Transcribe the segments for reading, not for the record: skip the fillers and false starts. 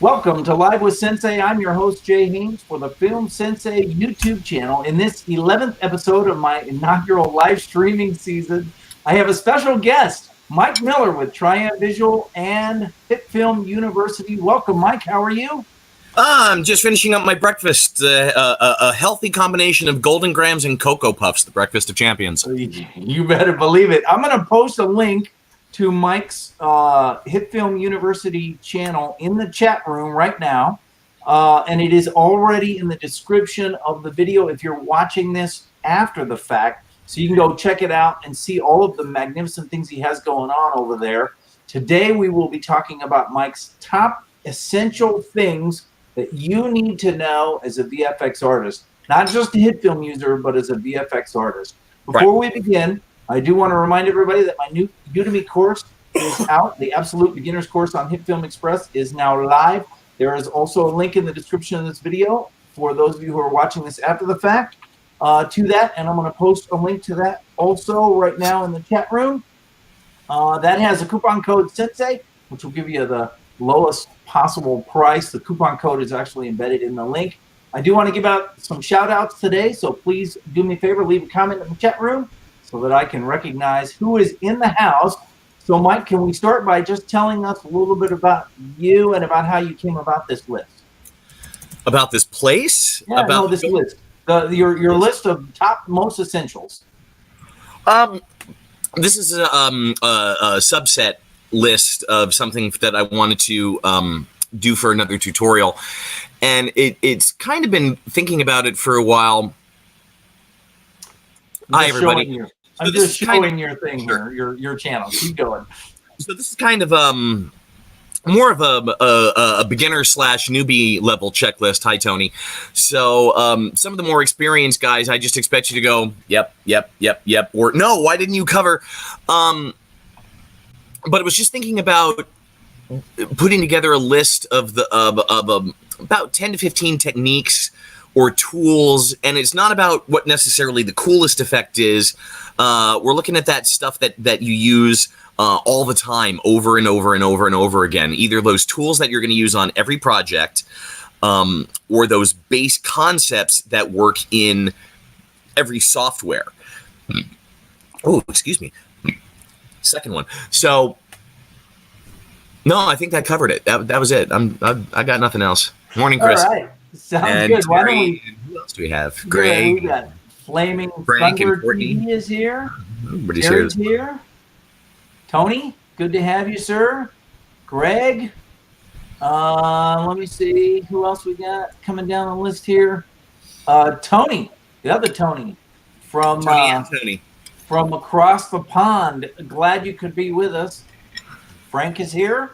Welcome to Live with Sensei. I'm your host, Jay Haynes, for the Film Sensei YouTube channel. In this 11th episode of my inaugural live streaming season, I have a special guest, Mike Miller with Triem Visual and HitFilm University. Welcome, Mike. How are you? I'm just finishing up my breakfast, a healthy combination of Golden Grams and Cocoa Puffs, the breakfast of champions. You better believe it. I'm going to post a link to Mike's HitFilm University channel in the chat room right now. And it is already in the description of the video if you're watching this after the fact. So you can go check it out and see all of the magnificent things he has going on over there. Today we will be talking about Mike's top essential things that you need to know as a VFX artist. Not just a HitFilm user, but as a VFX artist. Before we begin, I do want to remind everybody that my new Udemy course is out. The Absolute Beginner's course on HitFilm Express is now live. There is also a link in the description of this video for those of you who are watching this after the fact to that. And I'm going to post a link to that also right now in the chat room. That has a coupon code Sensei, which will give you the lowest possible price. The coupon code is actually embedded in the link. I do want to give out some shout outs today. So please do me a favor, leave a comment in the chat room, so that I can recognize who is in the house. So, Mike, can we start by just telling us a little bit about you and about how you came about this list? About this place? Yeah, about this list. Your list of top most essentials. This is a subset list of something that I wanted to do for another tutorial. And it's kind of been thinking about it for a while. Hi, everybody. I'm just showing your thing here, your channel. Keep going. So this is kind of more of a beginner / newbie level checklist. Hi, Tony. So some of the more experienced guys, I just expect you to go, yep, or no, why didn't you cover? But it was just thinking about putting together a list of about 10 to 15 techniques or tools, and it's not about what necessarily the coolest effect is. We're looking at that stuff that you use all the time, over and over and over and over again. Either those tools that you're going to use on every project, or those base concepts that work in every software. Oh, excuse me. Second one. So, no, I think that covered it. That was it. I got nothing else. Morning, Chris. All right. Sounds and good. Why don't we? Who else do we have? Greg. We got Flaming Frank Thunder and Courtney. TV is here. Everybody's Gary's here. Tony, good to have you, sir. Greg. Let me see who else we got coming down the list here. Tony, the other Tony from Tony. From across the pond. Glad you could be with us. Frank is here.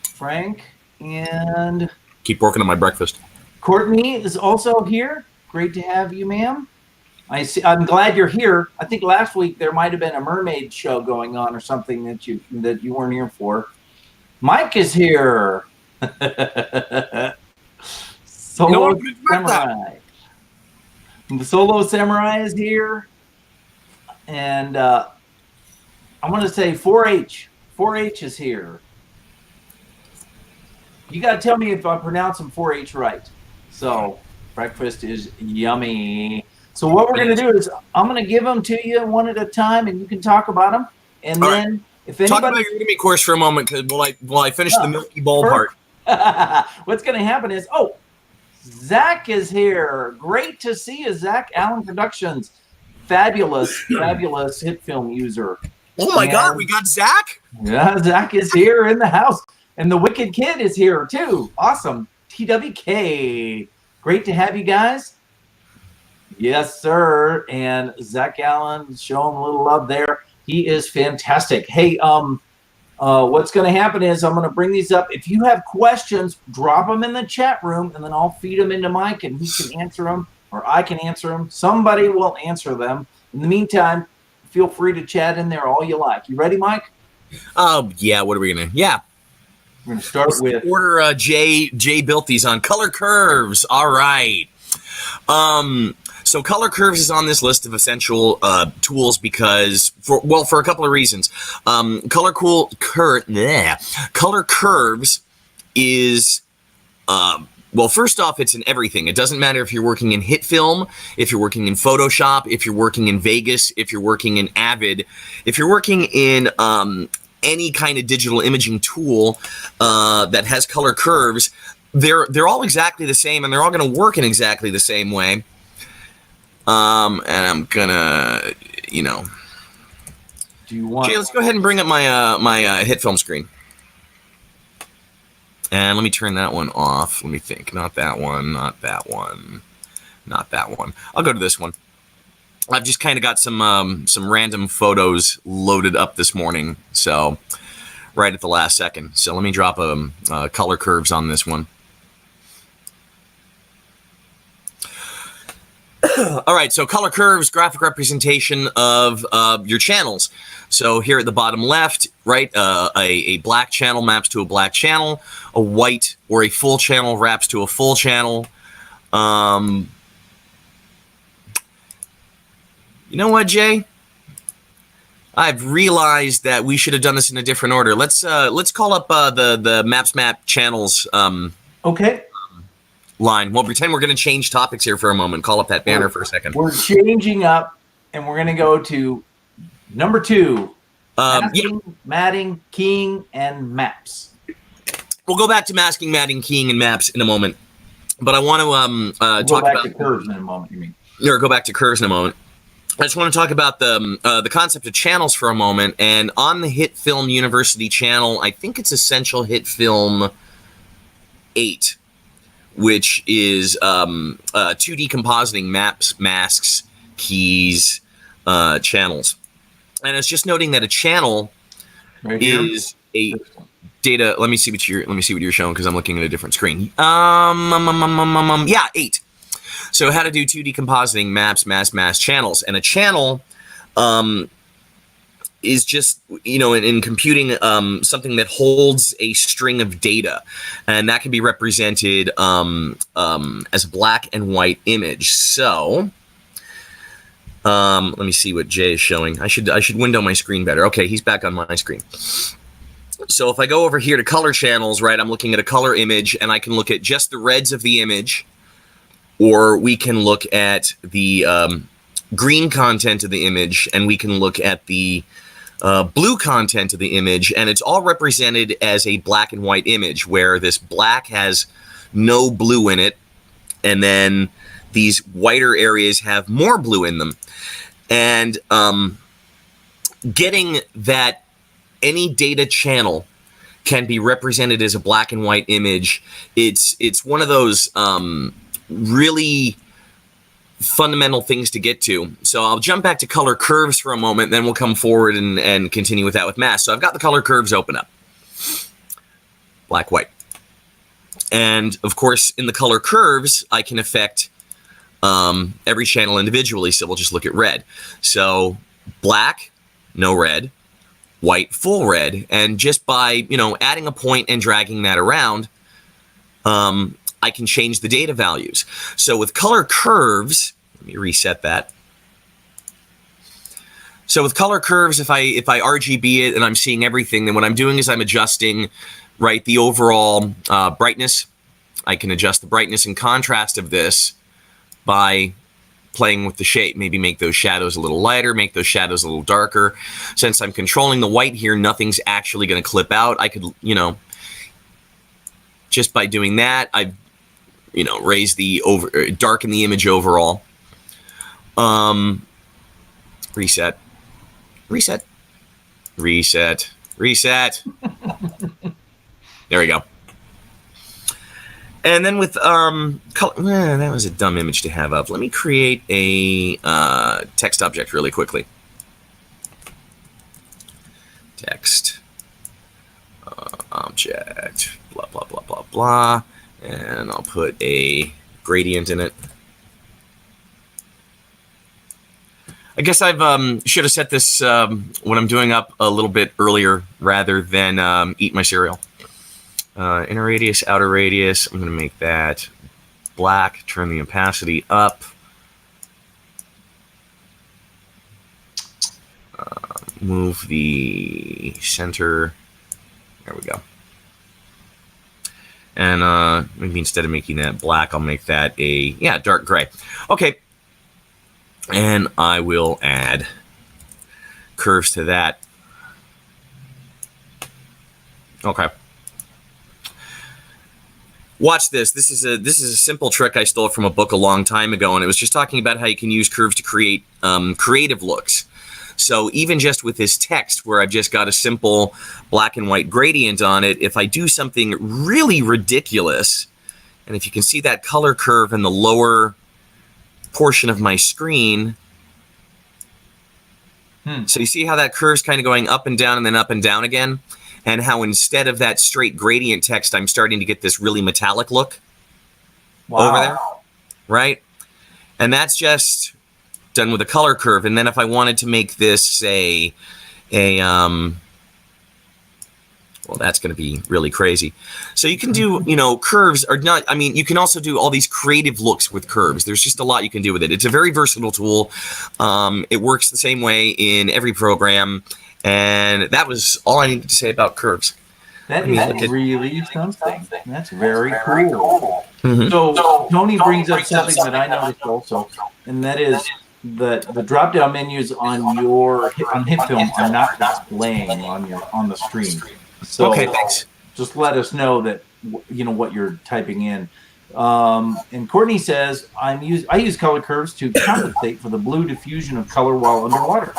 Frank and Keep working on my breakfast. Courtney is also here. Great to have you, ma'am. I'm glad you're here. I think last week there might have been a mermaid show going on or something that you weren't here for. Mike is here. Solo Samurai. The Solo Samurai is here. And I'm going to say 4H. 4H is here. You got to tell me if I'm pronouncing 4H right. So, breakfast is yummy. So what we're going to do is I'm going to give them to you one at a time, and you can talk about them. And all then, right. If anybody... Talk about your Udemy course for a moment, because while I finish the Milky Bowl part. What's going to happen is, Zach is here. Great to see you, Zach. Allen Productions. Fabulous HitFilm user. Oh, my God. We got Zach? Yeah, Zach is here in the house. And the Wicked Kid is here, too. Awesome. TWK. Great to have you guys. Yes, sir. And Zach Allen showing a little love there. He is fantastic. Hey, what's going to happen is I'm going to bring these up. If you have questions, drop them in the chat room, and then I'll feed them into Mike, and he can answer them, or I can answer them. Somebody will answer them. In the meantime, feel free to chat in there all you like. You ready, Mike? Yeah. What are we going to? Yeah. We're going to start with order. Jay built these on color curves. All right. So color curves is on this list of essential tools because for a couple of reasons. Color curves is, well, first off, it's in everything. It doesn't matter if you're working in HitFilm, if you're working in Photoshop, if you're working in Vegas, if you're working in Avid, if you're working in any kind of digital imaging tool that has color curves, they're all exactly the same, and they're all going to work in exactly the same way. And I'm gonna, you know, Do you want? Jay, let's go ahead and bring up my my HitFilm screen. And let me turn that one off. Let me think. Not that one, not that one, not that one. I'll go to this one. I've just kind of got some random photos loaded up this morning, so right at the last second. So let me drop color curves on this one. All right, so color curves, graphic representation of your channels. So here at the bottom left, right, a black channel maps to a black channel, a white or a full channel wraps to a full channel. You know what, Jay? I've realized that we should have done this in a different order. Let's call up the maps map channels. Okay. Line. We'll pretend we're going to change topics here for a moment. Call up that banner for a second. We're changing up, and we're going to go to number 2. Masking, matting, keying, and maps. We'll go back to masking, matting, keying, and maps in a moment. But I want to talk about to curves in a moment. You mean? Or go back to curves in a moment. I just want to talk about the concept of channels for a moment. And on the HitFilm University channel, I think it's Essential HitFilm 8. Which is 2D compositing maps, masks, keys, channels. And it's just noting that a channel is a data. Let me see what you're showing, because I'm looking at a different screen. Yeah, 8. So how to do 2D compositing maps, masks, channels, and a channel is just, you know, in computing, something that holds a string of data, and that can be represented as a black and white image. So let me see what Jay is showing. I should window my screen better. Okay, he's back on my screen. So if I go over here to color channels, right, I'm looking at a color image, and I can look at just the reds of the image, or we can look at the green content of the image, and we can look at the blue content of the image, and it's all represented as a black and white image, where this black has no blue in it, and then these whiter areas have more blue in them. And getting that any data channel can be represented as a black and white image, it's one of those really fundamental things to get to. So I'll jump back to color curves for a moment, then we'll come forward and continue with that with mass. So I've got the color curves open up. Black, white. And of course, in the color curves, I can affect every channel individually. So we'll just look at red. So black, no red. White, full red. And just by, you know, adding a point and dragging that around, I can change the data values. So with color curves, let me reset that. So with color curves, if I RGB it and I'm seeing everything, then what I'm doing is I'm adjusting, right, the overall brightness. I can adjust the brightness and contrast of this by playing with the shape. Maybe make those shadows a little lighter, make those shadows a little darker. Since I'm controlling the white here, nothing's actually going to clip out. I could, you know, just by doing that, I've, you know, raise the darken the image overall. Reset. There we go. And then with color, that was a dumb image to have up. Let me create a text object really quickly. Text object, blah blah blah blah blah. And I'll put a gradient in it. I guess I've should have set this when I'm doing up a little bit earlier rather than eat my cereal. Inner radius, outer radius. I'm going to make that black. Turn the opacity up. Move the center. There we go. And maybe instead of making that black, I'll make that a, yeah, dark gray. Okay. And I will add curves to that. Okay. Watch this. This is a simple trick I stole from a book a long time ago, and it was just talking about how you can use curves to create creative looks. So even just with this text where I've just got a simple black and white gradient on it, if I do something really ridiculous, and if you can see that color curve in the lower portion of my screen, so you see how that curve's kind of going up and down and then up and down again? And how instead of that straight gradient text, I'm starting to get this really metallic look over there, right? And that's just done with a color curve. And then if I wanted to make this well, that's going to be really crazy. So you can do, you know, curves are not, I mean, you can also do all these creative looks with curves. There's just a lot you can do with it. It's a very versatile tool. It works the same way in every program. And that was all I needed to say about curves. That is really something. That's very cool. So Tony brings up something that I noticed also, and that is that the drop-down menus on HitFilm are not displaying on the screen. So okay, thanks. Just let us know that you know what you're typing in. And Courtney says I use color curves to compensate for the blue diffusion of color while underwater.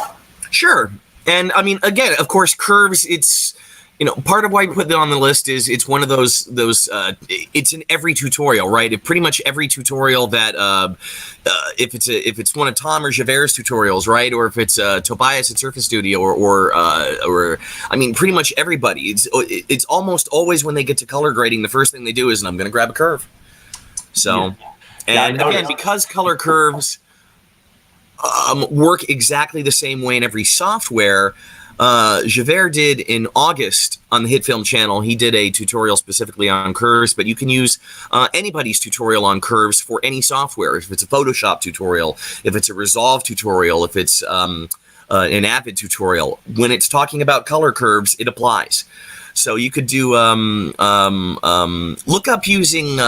Sure. And I mean, again, of course, curves, it's, you know, part of why I put it on the list is it's one of those it's in every tutorial, right? Pretty much every tutorial that, if it's one of Tom or Javert's tutorials, right? Or if it's Tobias at Surface Studio or I mean, pretty much everybody, it's almost always when they get to color grading, the first thing they do is, I'm going to grab a curve. So, and again, because color curves work exactly the same way in every software. Javert did in August on the HitFilm channel. He did a tutorial specifically on curves, but you can use anybody's tutorial on curves for any software. If it's a Photoshop tutorial, if it's a Resolve tutorial, if it's an Avid tutorial, when it's talking about color curves, it applies. So you could do look up using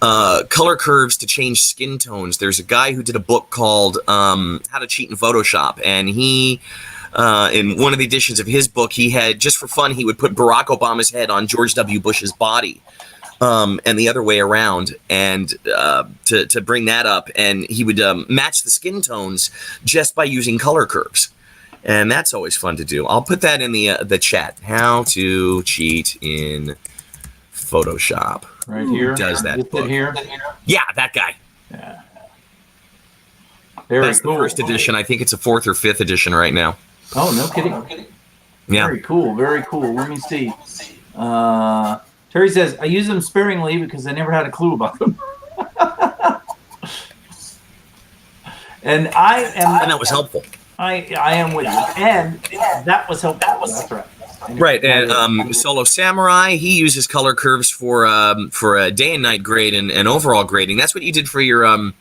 color curves to change skin tones. There's a guy who did a book called How to Cheat in Photoshop, and he in one of the editions of his book, he had, just for fun, he would put Barack Obama's head on George W. Bush's body, and the other way around, and to bring that up, and he would match the skin tones just by using color curves, and that's always fun to do. I'll put that in the chat. How to cheat in Photoshop. Right here. Who does that book? Here? Yeah, that guy. Yeah. That's the first edition. I think it's a 4th or 5th edition right now. Oh, no kidding. Yeah. Very cool. Very cool. Let me see. Terry says, I use them sparingly because I never had a clue about them. And that was helpful. I am with you. And that was helpful. That's right. Right, and Solo Samurai, he uses color curves for a day and night grade and overall grading. That's what you did for your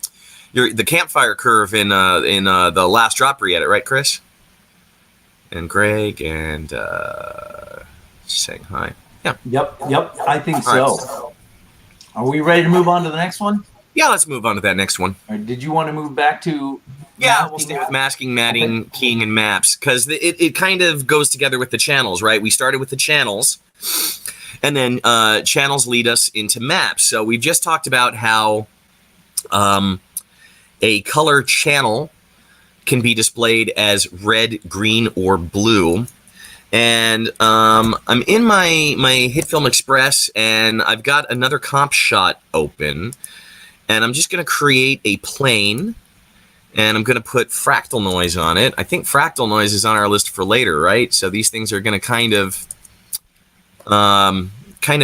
the campfire curve in the last drop re-edit, right, Chris? And Greg and saying hi. Yeah. Yep. I think so. Right. Are we ready to move on to the next one? Yeah, let's move on to that next one. Or did you want to move back to? Yeah, we'll stay with masking, matting, keying, and maps, because it kind of goes together with the channels, right? We started with the channels, and then channels lead us into maps. So we've just talked about how a color channel can be displayed as red, green, or blue. And I'm in my HitFilm Express, and I've got another comp shot open, and I'm just going to create a plane. And I'm going to put fractal noise on it. I think fractal noise is on our list for later, right? So these things are going to kind of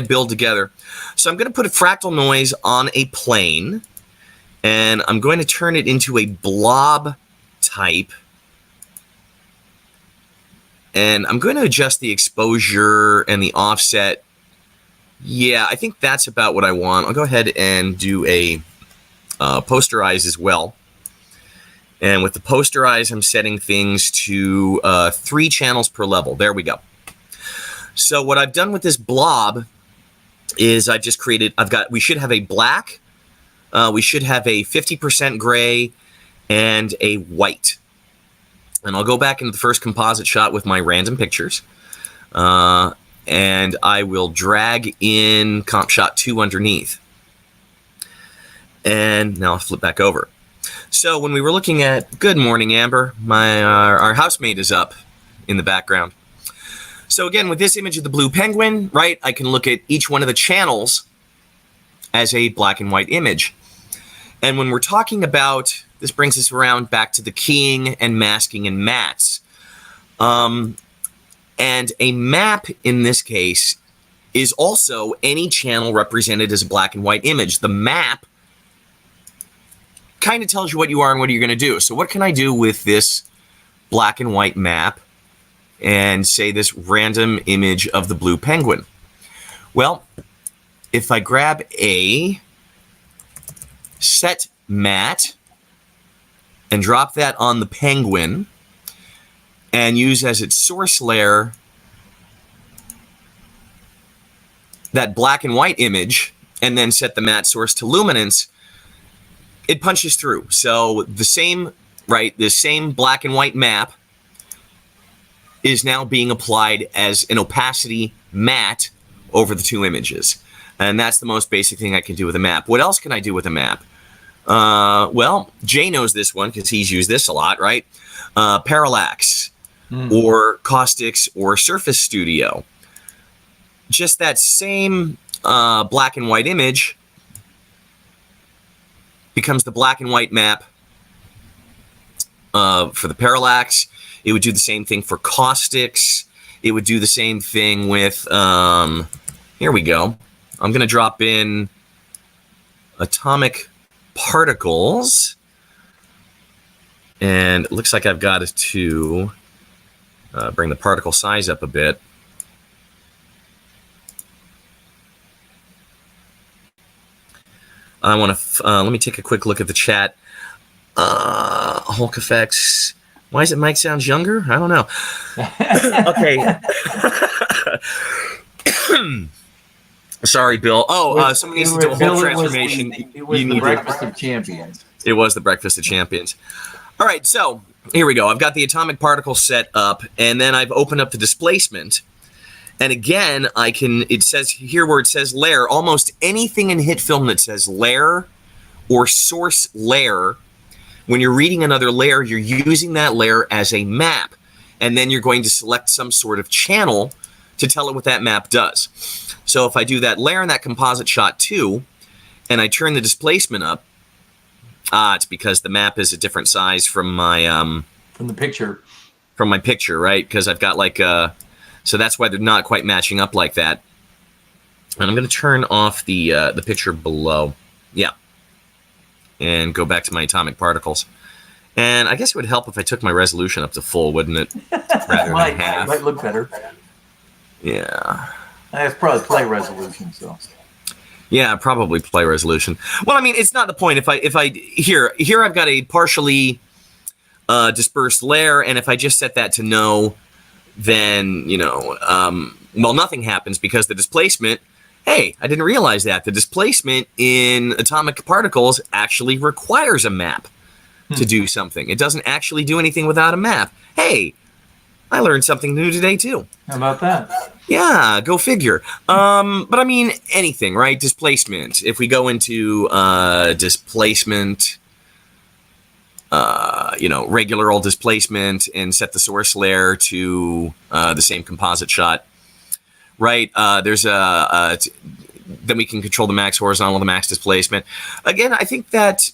build together. So I'm going to put a fractal noise on a plane, and I'm going to turn it into a blob type. And I'm going to adjust the exposure and the offset. Yeah, I think that's about what I want. I'll go ahead and do a posterize as well. And with the posterize, I'm setting things to 3 channels per level. There we go. So what I've done with this blob is I've just created, we should have a black, we should have a 50% gray, and a white. And I'll go back into the first composite shot with my random pictures. And I will drag in comp shot 2 underneath. And now I'll flip back over. So when we were looking at, good morning, Amber, our housemate is up in the background. So again, with this image of the blue penguin, right, I can look at each one of the channels as a black and white image. And when we're talking about, this brings us around back to the keying and masking and mats. And a map in this case is also any channel represented as a black and white image. The map kind of tells you what you are and what you're going to do. So what can I do with this black and white map and say this random image of the blue penguin? Well, if I grab a set mat and drop that on the penguin and use as its source layer that black and white image, and then set the matte source to luminance, it punches through. So the same, right, the same black and white map is now being applied as an opacity matte over the two images. And that's the most basic thing I can do with a map. What else can I do with a map? Well, Jay knows this one because he's used this a lot, right? Parallax or Caustics or Surface Studio. Just that same black and white image becomes the black and white map for the parallax. It would do the same thing for Caustics. It would do the same thing with, here we go. I'm going to drop in atomic particles. And it looks like I've got to bring the particle size up a bit. I want to, let me take a quick look at the chat. Hulk effects. Why is it Mike sounds younger? I don't know. Okay. Sorry, Bill. Oh, somebody needs to do a whole transformation. It was the Breakfast of Champions. It was the Breakfast of Champions. All right, so here we go. I've got the atomic particle set up, and then I've opened up the displacement. And again, I can, it says here where it says layer, almost anything in HitFilm that says layer or source layer, when you're reading another layer, you're using that layer as a map. And then you're going to select some sort of channel to tell it what that map does. So if I do that layer in that composite shot 2, and I turn the displacement up, it's because the map is a different size from my from the picture. From my picture, right? Because I've got like so that's why they're not quite matching up like that. And I'm going to turn off the picture below. Yeah. And go back to my atomic particles. And I guess it would help if I took my resolution up to full, wouldn't it? Rather than half. It might look better. Yeah. That's probably play resolution, so. Yeah, probably play resolution. Well, I mean, it's not the point. If I here I've got a partially dispersed layer, and if I just set that to no, then well, nothing happens because the displacement. Hey, I didn't realize that the displacement in atomic particles actually requires a map to do something. It doesn't actually do anything without a map. Hey, I learned something new today too. How about that? Yeah, go figure. But I mean, anything, right? Displacement. If we go into displacement, regular old displacement and set the source layer to the same composite shot, right? There's then we can control the max horizontal, the max displacement. Again, I think that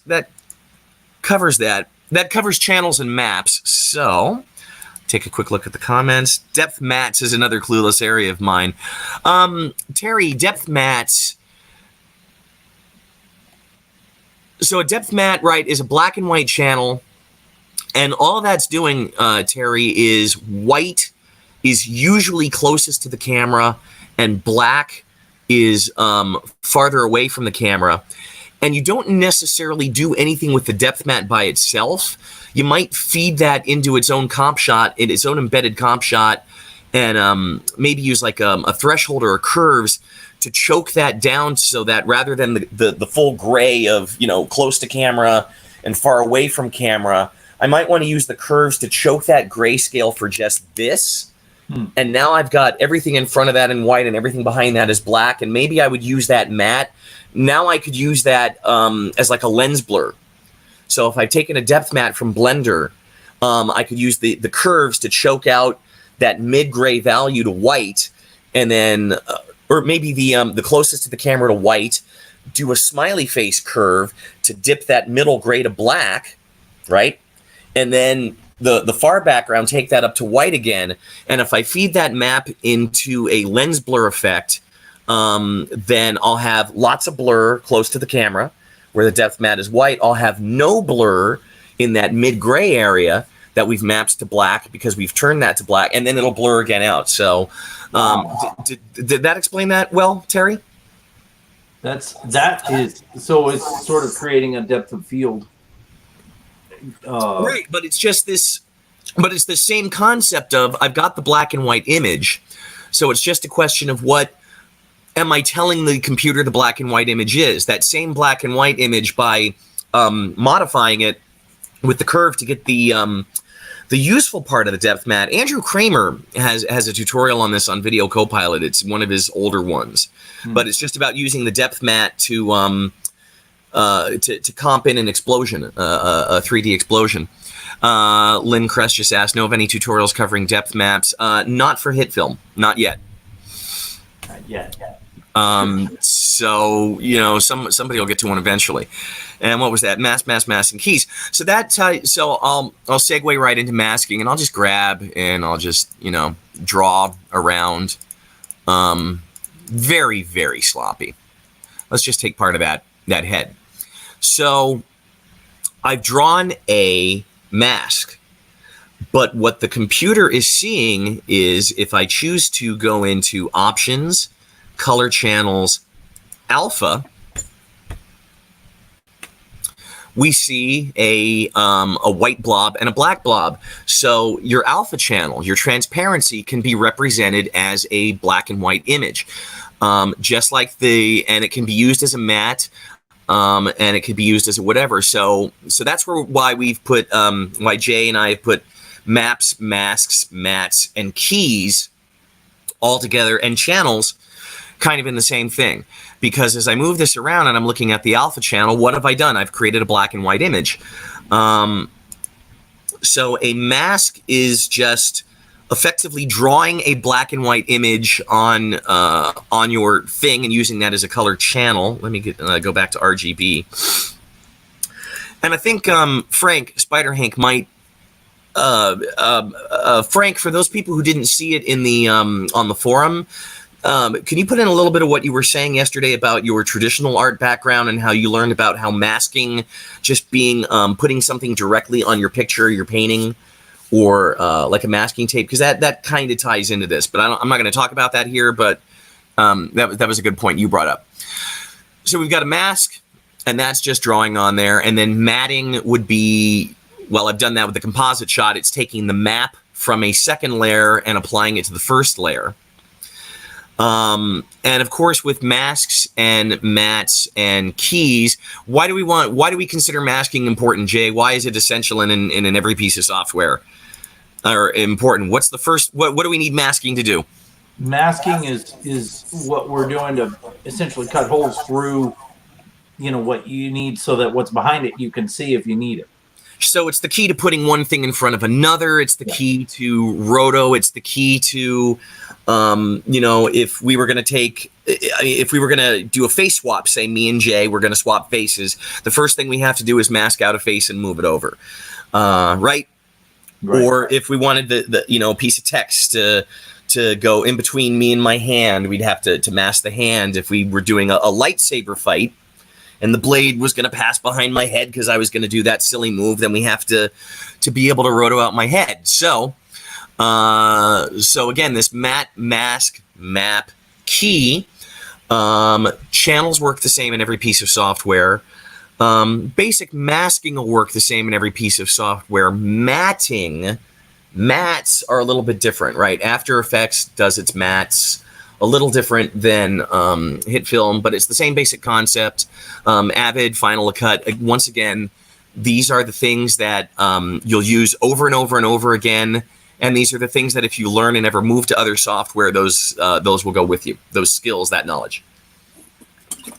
covers that. That covers channels and maps. So take a quick look at the comments. Depth mats is another clueless area of mine. Terry, depth mats. So a depth mat, right, is a black and white channel. And all that's doing, Terry, is white is usually closest to the camera and black is farther away from the camera. And you don't necessarily do anything with the depth mat by itself. You might feed that into its own comp shot, in its own embedded comp shot, and maybe use like a threshold or a curves to choke that down so that rather than the full gray of, you know, close to camera and far away from camera, I might want to use the curves to choke that grayscale for just this. And now I've got everything in front of that in white and everything behind that is black. And maybe I would use that matte. Now I could use that as like a lens blur. So if I've taken a depth matte from Blender, I could use the curves to choke out that mid-gray value to white, and then, or maybe the closest to the camera to white, do a smiley face curve to dip that middle gray to black, right? And then the far background, take that up to white again. And if I feed that map into a lens blur effect, then I'll have lots of blur close to the camera where the depth matte is white. I'll have no blur in that mid-gray area that we've mapped to black because we've turned that to black, and then it'll blur again out. So did that explain that well, Terry? That is, so it's sort of creating a depth of field. Right, but it's just this, but it's the same concept of I've got the black and white image. So it's just a question of what am I telling the computer the black and white image is. That same black and white image by modifying it with the curve to get the useful part of the depth matte. Andrew Kramer has a tutorial on this on Video Copilot. It's one of his older ones, but it's just about using the depth matte to comp in an explosion, a 3D explosion. Lynn Crest just asked, know of any tutorials covering depth maps? Not for HitFilm, not yet. Not yet. So, you know, somebody will get to one eventually. And what was that? Mask, and keys. So so I'll segue right into masking, and I'll just grab and I'll just, you know, draw around. Very, very sloppy. Let's just take part of that head. So I've drawn a mask, but what the computer is seeing is if I choose to go into options, color channels, alpha, we see a white blob and a black blob. So your alpha channel, your transparency can be represented as a black and white image. Just like and it can be used as a matte, and it could be used as a whatever. So that's why we've put, why Jay and I have put maps, masks, mats, and keys all together, and channels kind of in the same thing. Because as I move this around and I'm looking at the alpha channel, what have I done? I've created a black and white image. So a mask is just effectively drawing a black and white image on your thing and using that as a color channel. Let me go back to RGB. And I think Frank, Spider Hank might, Frank, for those people who didn't see it in the on the forum, can you put in a little bit of what you were saying yesterday about your traditional art background and how you learned about how masking just being putting something directly on your picture, your painting, or like a masking tape, because that kind of ties into this. But I'm not going to talk about that here, but that was a good point you brought up. So we've got a mask, and that's just drawing on there. And then matting would be, well, I've done that with the composite shot. It's taking the map from a second layer and applying it to the first layer. And of course, with masks and mats and keys, why do we consider masking important, Jay? Why is it essential in every piece of software, or important? What's the first, what do we need masking to do? Masking is what we're doing to essentially cut holes through, you know, what you need so that what's behind it you can see if you need it. So it's the key to putting one thing in front of another. It's the key to roto. It's the key to, you know, if we were going to do a face swap, say me and Jay, we're going to swap faces. The first thing we have to do is mask out a face and move it over. Right. Or if we wanted the you know, piece of text to go in between me and my hand, we'd have to mask the hand. If we were doing a lightsaber fight, and the blade was going to pass behind my head because I was going to do that silly move, then we have to be able to roto out my head. So again, this matte, mask, map, key, channels work the same in every piece of software. Basic masking will work the same in every piece of software. Mats are a little bit different, right? After Effects does its mats. a little different than HitFilm, but it's the same basic concept. Avid, Final Cut. Once again, these are the things that you'll use over and over and over again. And these are the things that if you learn and ever move to other software, those will go with you. Those skills, that knowledge. I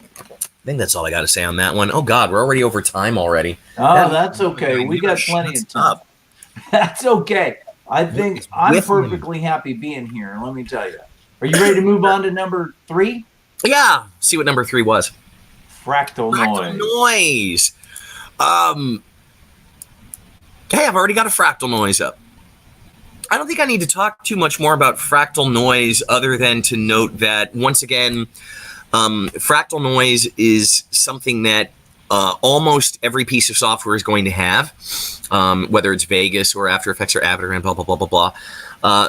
think that's all I got to say on that one. Oh, God, we're already over time already. Oh, that's okay. We got plenty of time. That's okay. I think I'm perfectly happy being here. Let me tell you. Are you ready to move on to number 3? Yeah. See what number 3 was. Fractal noise. Hey, I've already got a fractal noise up. I don't think I need to talk too much more about fractal noise other than to note that, once again, fractal noise is something that almost every piece of software is going to have, whether it's Vegas or After Effects or Avid and blah, blah, blah, blah, blah.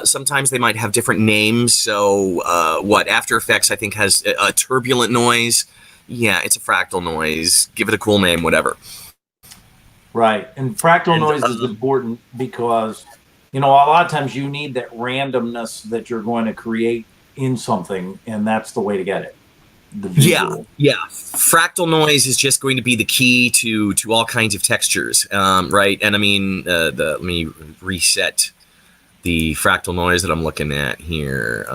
Sometimes they might have different names. So After Effects, I think, has a turbulent noise. Yeah, it's a fractal noise. Give it a cool name, whatever. Right. And fractal noise is important because, a lot of times you need that randomness that you're going to create in something, and that's the way to get it. Yeah. Fractal noise is just going to be the key to all kinds of textures, right? And I mean, let me reset the fractal noise that I'm looking at here.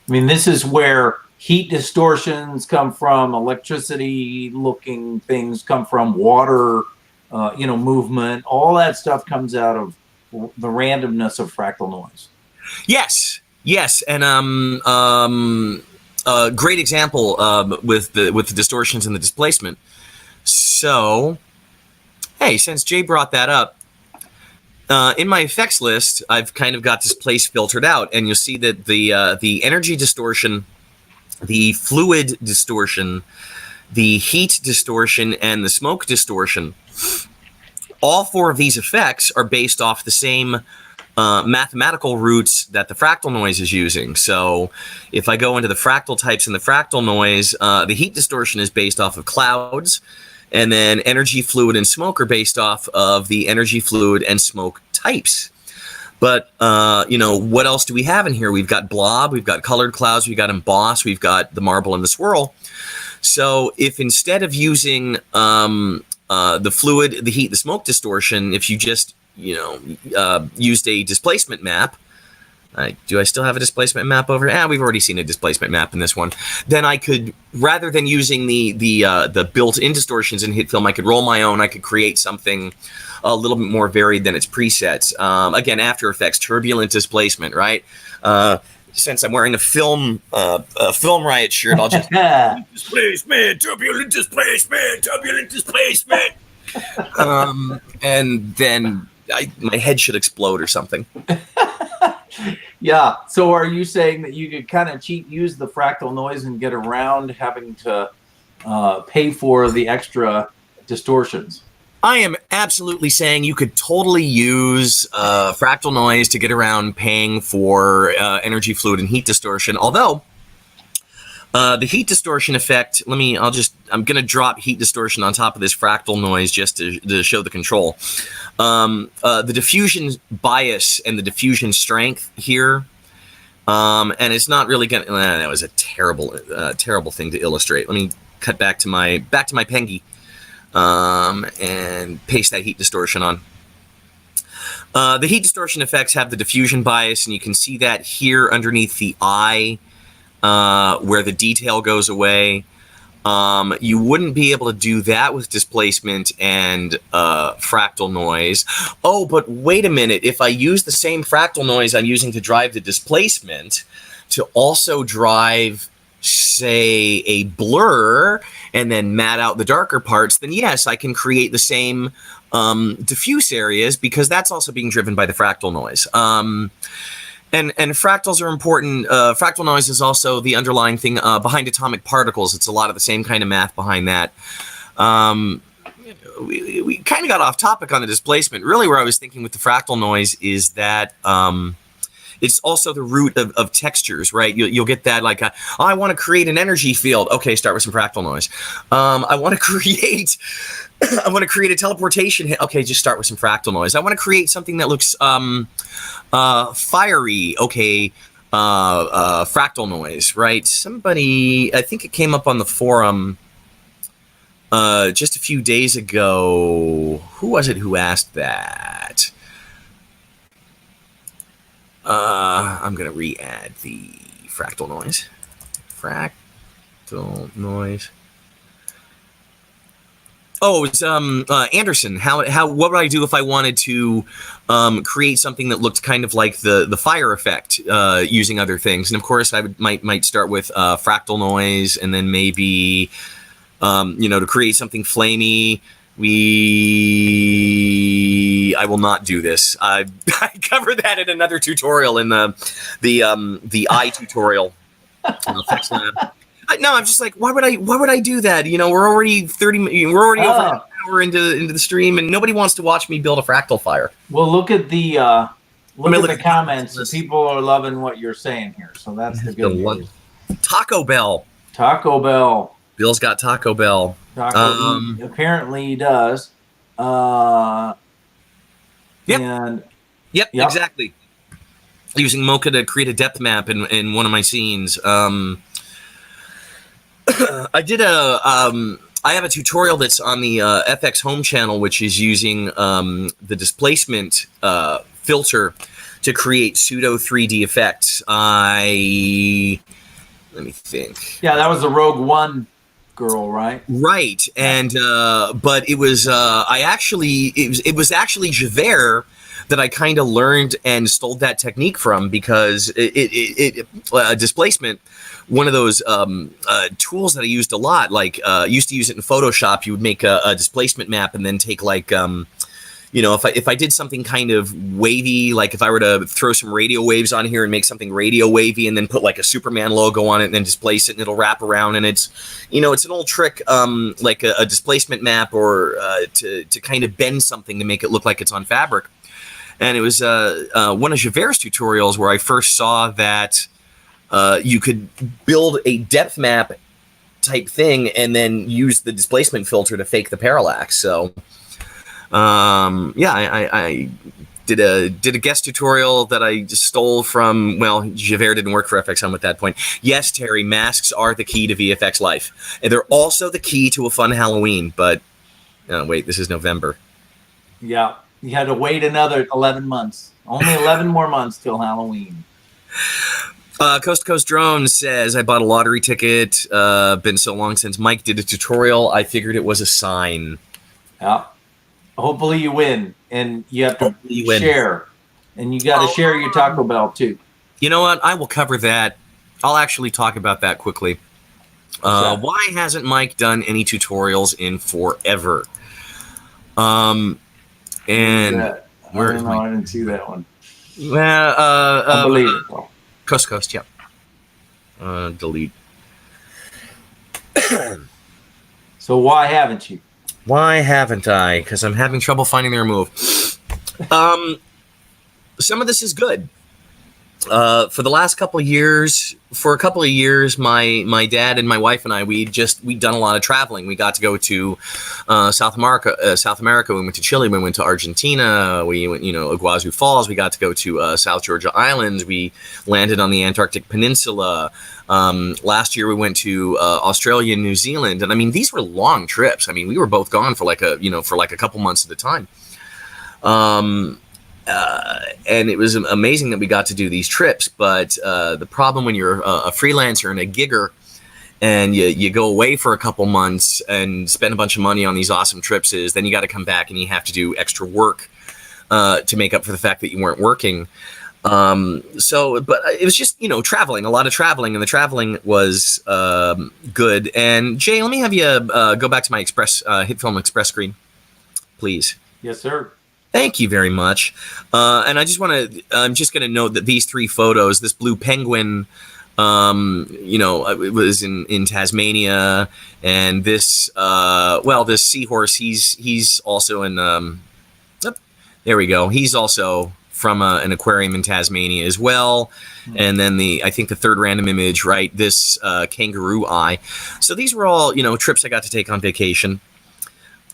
This is where heat distortions come from, electricity-looking things come from, water, movement. All that stuff comes out of the randomness of fractal noise. Yes, and a great example with the distortions and the displacement. So, hey, since Jay brought that up, in my effects list, I've kind of got displace filtered out, and you'll see that the energy distortion, the fluid distortion, the heat distortion, and the smoke distortion, all 4 of these effects are based off the same mathematical roots that the fractal noise is using. So if I go into the fractal types and the fractal noise, the heat distortion is based off of clouds, and then energy, fluid, and smoke are based off of the energy, fluid, and smoke types. But, what else do we have in here? We've got blob, we've got colored clouds, we've got emboss, we've got the marble and the swirl. So if instead of using the fluid, the heat, the smoke distortion, if you just used a displacement map. Do I still have a displacement map over? We've already seen a displacement map in this one. Then I could, rather than using the built-in distortions in HitFilm, I could roll my own. I could create something a little bit more varied than its presets. Again, After Effects, turbulent displacement, right? Since I'm wearing a film riot shirt, I'll just displacement, turbulent displacement, turbulent displacement. And then my head should explode or something. Yeah. So are you saying that you could kind of use the fractal noise and get around having to pay for the extra distortions? I am absolutely saying you could totally use fractal noise to get around paying for energy, fluid, and heat distortion. Although the heat distortion effect, I'm going to drop heat distortion on top of this fractal noise just to show the control. The diffusion bias and the diffusion strength here, and it's not really going to, that was a terrible thing to illustrate. Let me cut back to my Pengy, and paste that heat distortion on. The heat distortion effects have the diffusion bias, and you can see that here underneath the eye, where the detail goes away. You wouldn't be able to do that with displacement and fractal noise. Oh, but wait a minute. If I use the same fractal noise I'm using to drive the displacement to also drive, say, a blur and then matte out the darker parts, then yes, I can create the same diffuse areas because that's also being driven by the fractal noise. And fractals are important. Fractal noise is also the underlying thing behind atomic particles. It's a lot of the same kind of math behind that. We kind of got off topic on the displacement. Really, where I was thinking with the fractal noise is that it's also the root of textures, right? You'll get that like, I want to create an energy field. Okay, start with some fractal noise. I want to create I want to create a teleportation. Okay, just start with some fractal noise. I want to create something that looks fiery. Okay, fractal noise, right? Somebody, I think it came up on the forum just a few days ago. Who was it who asked that? I'm going to re-add the fractal noise. Fractal noise. Oh, it was Anderson. What would I do if I wanted to create something that looked kind of like the fire effect using other things? And of course, I might start with fractal noise, and then maybe to create something flamey. I will not do this. I covered that in another tutorial in the eye tutorial. Effects Lab. No, I'm just like, why would I do that? We're already over an hour into the stream, and nobody wants to watch me build a fractal fire. Well, look at the comments. People are loving what you're saying here, so that's the good news. Taco Bell. Taco Bell. Bill's got Taco Bell. Apparently he does. Yep. Exactly. Using Mocha to create a depth map in one of my scenes. I have a tutorial that's on the FX Home channel, which is using the displacement filter to create pseudo 3D effects. Let me think. Yeah, that was the Rogue One girl, right? Right, and but it was it was actually Javert that I kind of learned and stole that technique from, because displacement, one of those tools that I used a lot, like used to use it in Photoshop. You would make a displacement map and then take like if I did something kind of wavy, like if I were to throw some radio waves on here and make something radio wavy and then put like a Superman logo on it and then displace it and it'll wrap around, and it's it's an old trick, like a displacement map, or to kind of bend something to make it look like it's on fabric. And it was one of Javert's tutorials where I first saw that you could build a depth map type thing and then use the displacement filter to fake the parallax. So I did a guest tutorial that I just stole from, Javert didn't work for FX Home at that point. Yes, Terry, masks are the key to VFX life. And they're also the key to a fun Halloween, but wait, this is November. Yeah. You had to wait another 11 months. Only 11 more months till Halloween. Coast to Coast Drone says, I bought a lottery ticket. Been so long since Mike did a tutorial. I figured it was a sign. Yeah. Hopefully you win. And you have to share. And you got to share your Taco Bell too. You know what? I will cover that. I'll actually talk about that quickly. Why hasn't Mike done any tutorials in forever? And I didn't see that one. Well, unbelievable. Coast to Coast, yeah. Delete. So why haven't you? Why haven't I? Because I'm having trouble finding the remove. Some of this is good. For the last couple of years, my dad and my wife and I, we'd done a lot of traveling. We got to go to South America. We went to Chile. We went to Argentina. We went, Iguazu Falls. We got to go to South Georgia Islands. We landed on the Antarctic Peninsula. Last year we went to Australia and New Zealand. And I mean, these were long trips. I mean, we were both gone for like a couple months at a time. And it was amazing that we got to do these trips. But the problem when you're a freelancer and a gigger and you go away for a couple months and spend a bunch of money on these awesome trips is then you got to come back and you have to do extra work to make up for the fact that you weren't working. But it was just, traveling, a lot of traveling, and the traveling was good. And Jay, let me have you go back to my HitFilm Express screen, please. Yes, sir. Thank you very much. And I'm just going to note that these three photos, this blue penguin, it was in Tasmania, and this, this seahorse, he's also in, there we go. He's also from an aquarium in Tasmania as well. And then I think the third random image, right, this kangaroo eye. So these were all, trips I got to take on vacation.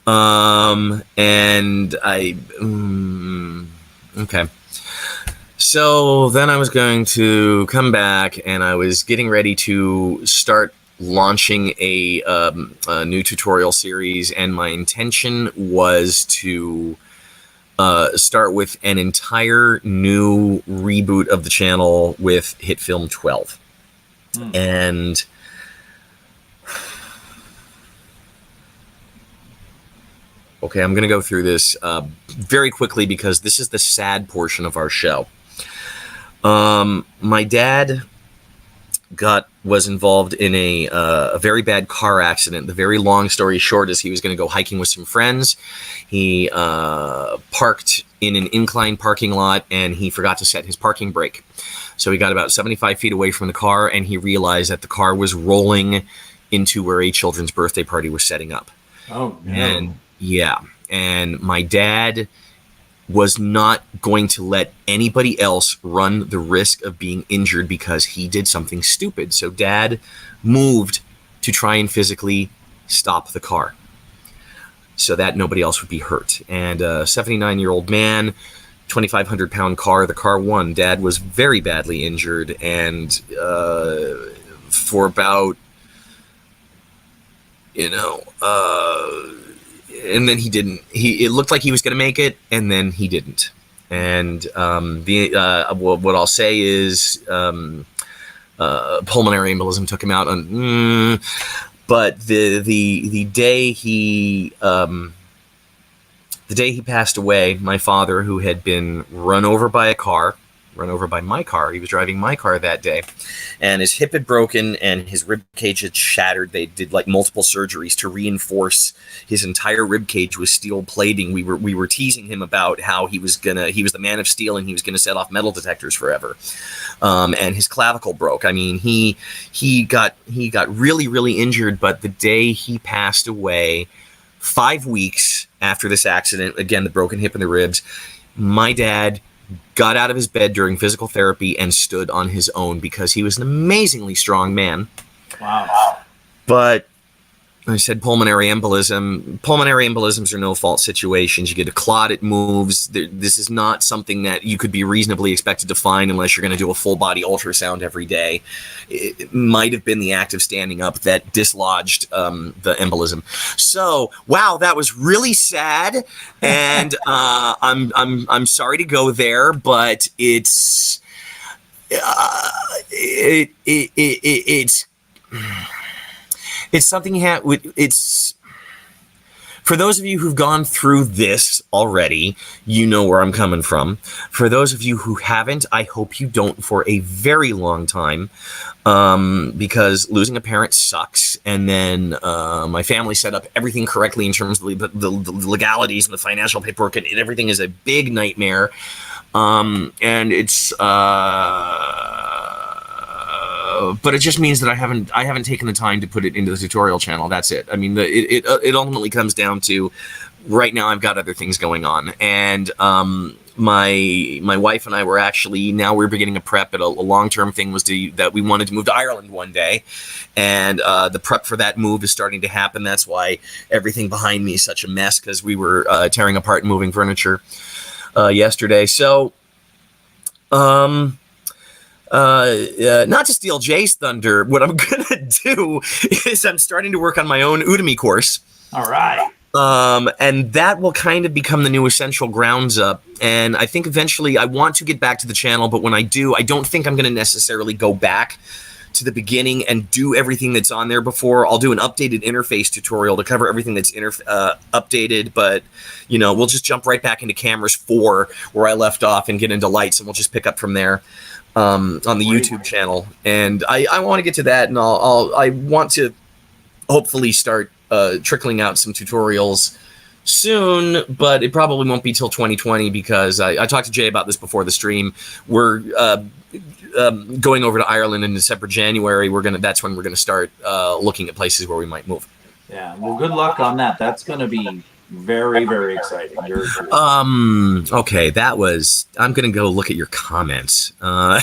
And okay. So then I was going to come back, and I was getting ready to start launching a new tutorial series, and my intention was to start with an entire new reboot of the channel with HitFilm 12. And okay, I'm going to go through this very quickly because this is the sad portion of our show. My dad was involved in a very bad car accident. The very long story short is he was going to go hiking with some friends. He parked in an incline parking lot, and he forgot to set his parking brake. So he got about 75 feet away from the car, and he realized that the car was rolling into where a children's birthday party was setting up. Oh, no. And yeah, and my dad was not going to let anybody else run the risk of being injured because he did something stupid. So Dad moved to try and physically stop the car so that nobody else would be hurt. And a 79-year-old man, 2,500-pound car, the car won. Dad was very badly injured, and for about, and then he didn't. It looked like he was going to make it, and then he didn't. And what I'll say is pulmonary embolism took him out. But the day he passed away, my father, who had been run over by my car. He was driving my car that day, and his hip had broken and his rib cage had shattered. They did like multiple surgeries to reinforce his entire rib cage with steel plating. We were teasing him about how he was the man of steel, and he was gonna set off metal detectors forever. And his clavicle broke. I mean, he got really, really injured. But the day he passed away, 5 weeks after this accident, again, the broken hip and the ribs, my dad got out of his bed during physical therapy and stood on his own because he was an amazingly strong man. Wow. But I said pulmonary embolism. Pulmonary embolisms are no-fault situations. You get a clot, it moves. This is not something that you could be reasonably expected to find unless you're going to do a full-body ultrasound every day. It might have been the act of standing up that dislodged the embolism. So, wow, that was really sad, and I'm sorry to go there, but it's it's something it's for those of you who've gone through this already, you know where I'm coming from. For those of you who haven't, I hope you don't for a very long time, because losing a parent sucks. And then my family set up everything correctly in terms of the legalities and the financial paperwork, and everything is a big nightmare. And it's but it just means that I haven't taken the time to put it into the tutorial channel. That's it. I mean, it ultimately comes down to right now I've got other things going on, and my wife and I were actually, now we're beginning a prep. But a long-term thing was that we wanted to move to Ireland one day, and the prep for that move is starting to happen. That's why everything behind me is such a mess, because we were tearing apart and moving furniture yesterday. So not to steal Jay's thunder, what I'm gonna do is I'm starting to work on my own Udemy course. All right. And that will kind of become the new Essential Grounds Up. And I think eventually I want to get back to the channel, but when I do, I don't think I'm going to necessarily go back to the beginning and do everything that's on there before. I'll do an updated interface tutorial to cover everything that's updated, but we'll just jump right back into cameras 4 where I left off and get into lights, and we'll just pick up from there. On the YouTube channel, and I want to get to that, and I want to hopefully start trickling out some tutorials soon, but it probably won't be till 2020, because I talked to Jay about this before the stream. We're going over to Ireland in December, January. That's when we're gonna start looking at places where we might move. Yeah, well, good luck on that. That's going to be Very, very exciting. Very cool. Okay, that was. I'm gonna go look at your comments. I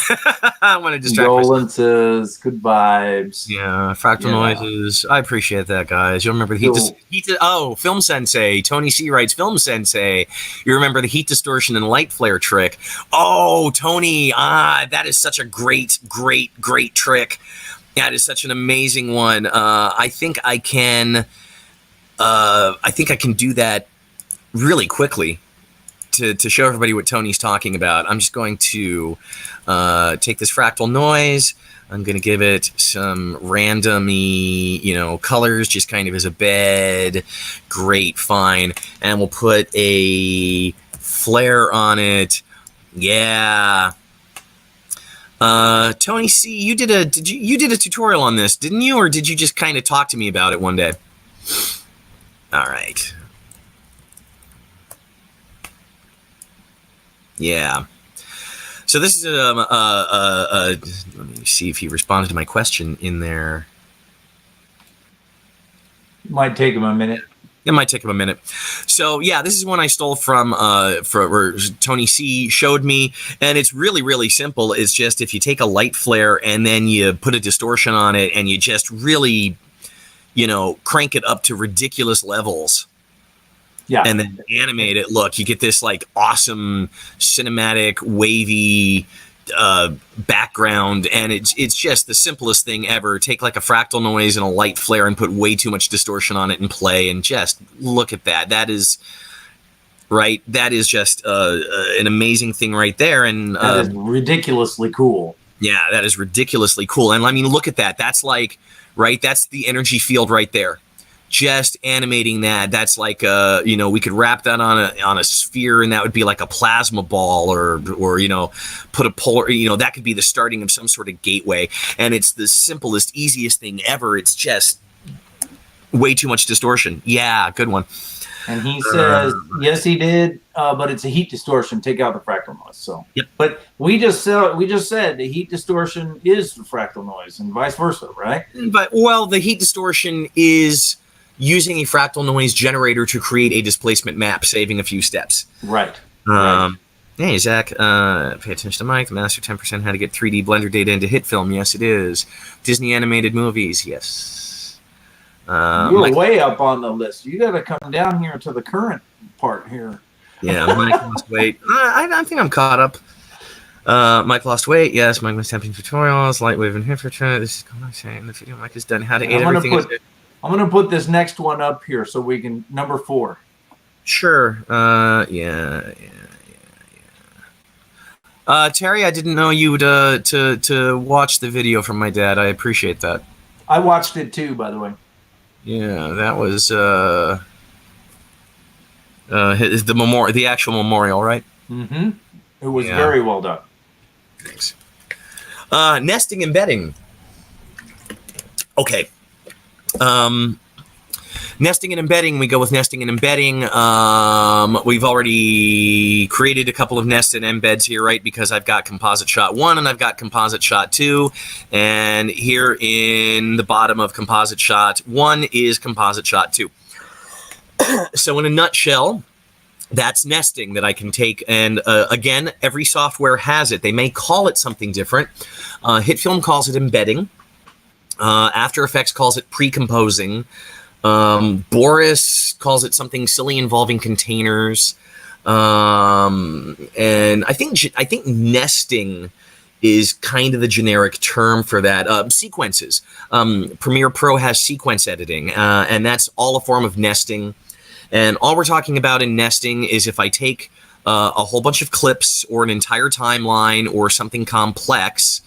want to distract Condolences, good vibes. Yeah, fractal noises. I appreciate that, guys. You'll remember the Film Sensei. Tony C writes, Film Sensei. You remember the heat distortion and light flare trick. Oh, Tony, that is such a great trick. That is such an amazing one. I think I can do that really quickly to show everybody what Tony's talking about. I'm just going to take this fractal noise. I'm going to give it some random-y, colors, just kind of as a bed. Great, fine. And we'll put a flare on it. Yeah. Tony C, you did a tutorial on this, didn't you? Or did you just kind of talk to me about it one day? All right. Yeah. So this is let me see if he responded to my question in there. Might take him a minute. It might take him a minute. So yeah, this is one I stole from where Tony C showed me, and it's really, really simple. It's just if you take a light flare and then you put a distortion on it and you just really, crank it up to ridiculous levels. Yeah. And then animate it. Look, you get this like awesome cinematic wavy background, and it's just the simplest thing ever. Take like a fractal noise and a light flare and put way too much distortion on it and play, and just look at that. That is right. That is just an amazing thing right there. And that is ridiculously cool. Yeah, that is ridiculously cool. And I mean, look at that. That's like, right. That's the energy field right there. Just animating that's like we could wrap that on a sphere, and that would be like a plasma ball, or put a polar, that could be the starting of some sort of gateway. And it's the simplest, easiest thing ever. It's just way too much distortion. Yeah, good one. And he says, yes, he did, but it's a heat distortion. Take out the fractal noise. So, yep. But we just said the heat distortion is the fractal noise, and vice versa, right? But the heat distortion is using a fractal noise generator to create a displacement map, saving a few steps. Right. Hey, Zach, pay attention to Mike. The Master 10% how to get 3D Blender data into HitFilm. Yes, it is. Disney animated movies. Yes. You're way up on the list. You got to come down here to the current part here. Yeah, Mike lost weight. I think I'm caught up. Mike lost weight. Yes, Mike was temping tutorials. Lightwave and HitFilm. This is going saying the video Mike has done. How to aid everything. I'm going to put this next one up here so we can, number 4. Sure. Yeah. Terry, I didn't know you would to watch the video from my dad. I appreciate that. I watched it too, by the way. Yeah, that was the actual memorial, right? Mm-hmm. It was very well done. Thanks. Nesting embedding. Okay. Nesting and embedding, we go with nesting and embedding. We've already created a couple of nest and embeds here, right? Because I've got composite shot 1 and I've got composite shot 2. And here in the bottom of composite shot 1 is composite shot 2. So in a nutshell, that's nesting that I can take. And again, every software has it. They may call it something different. HitFilm calls it embedding. After Effects calls it pre-composing. Boris calls it something silly involving containers. And I think nesting is kind of the generic term for that. Sequences. Premiere Pro has sequence editing, and that's all a form of nesting. And all we're talking about in nesting is if I take a whole bunch of clips or an entire timeline or something complex.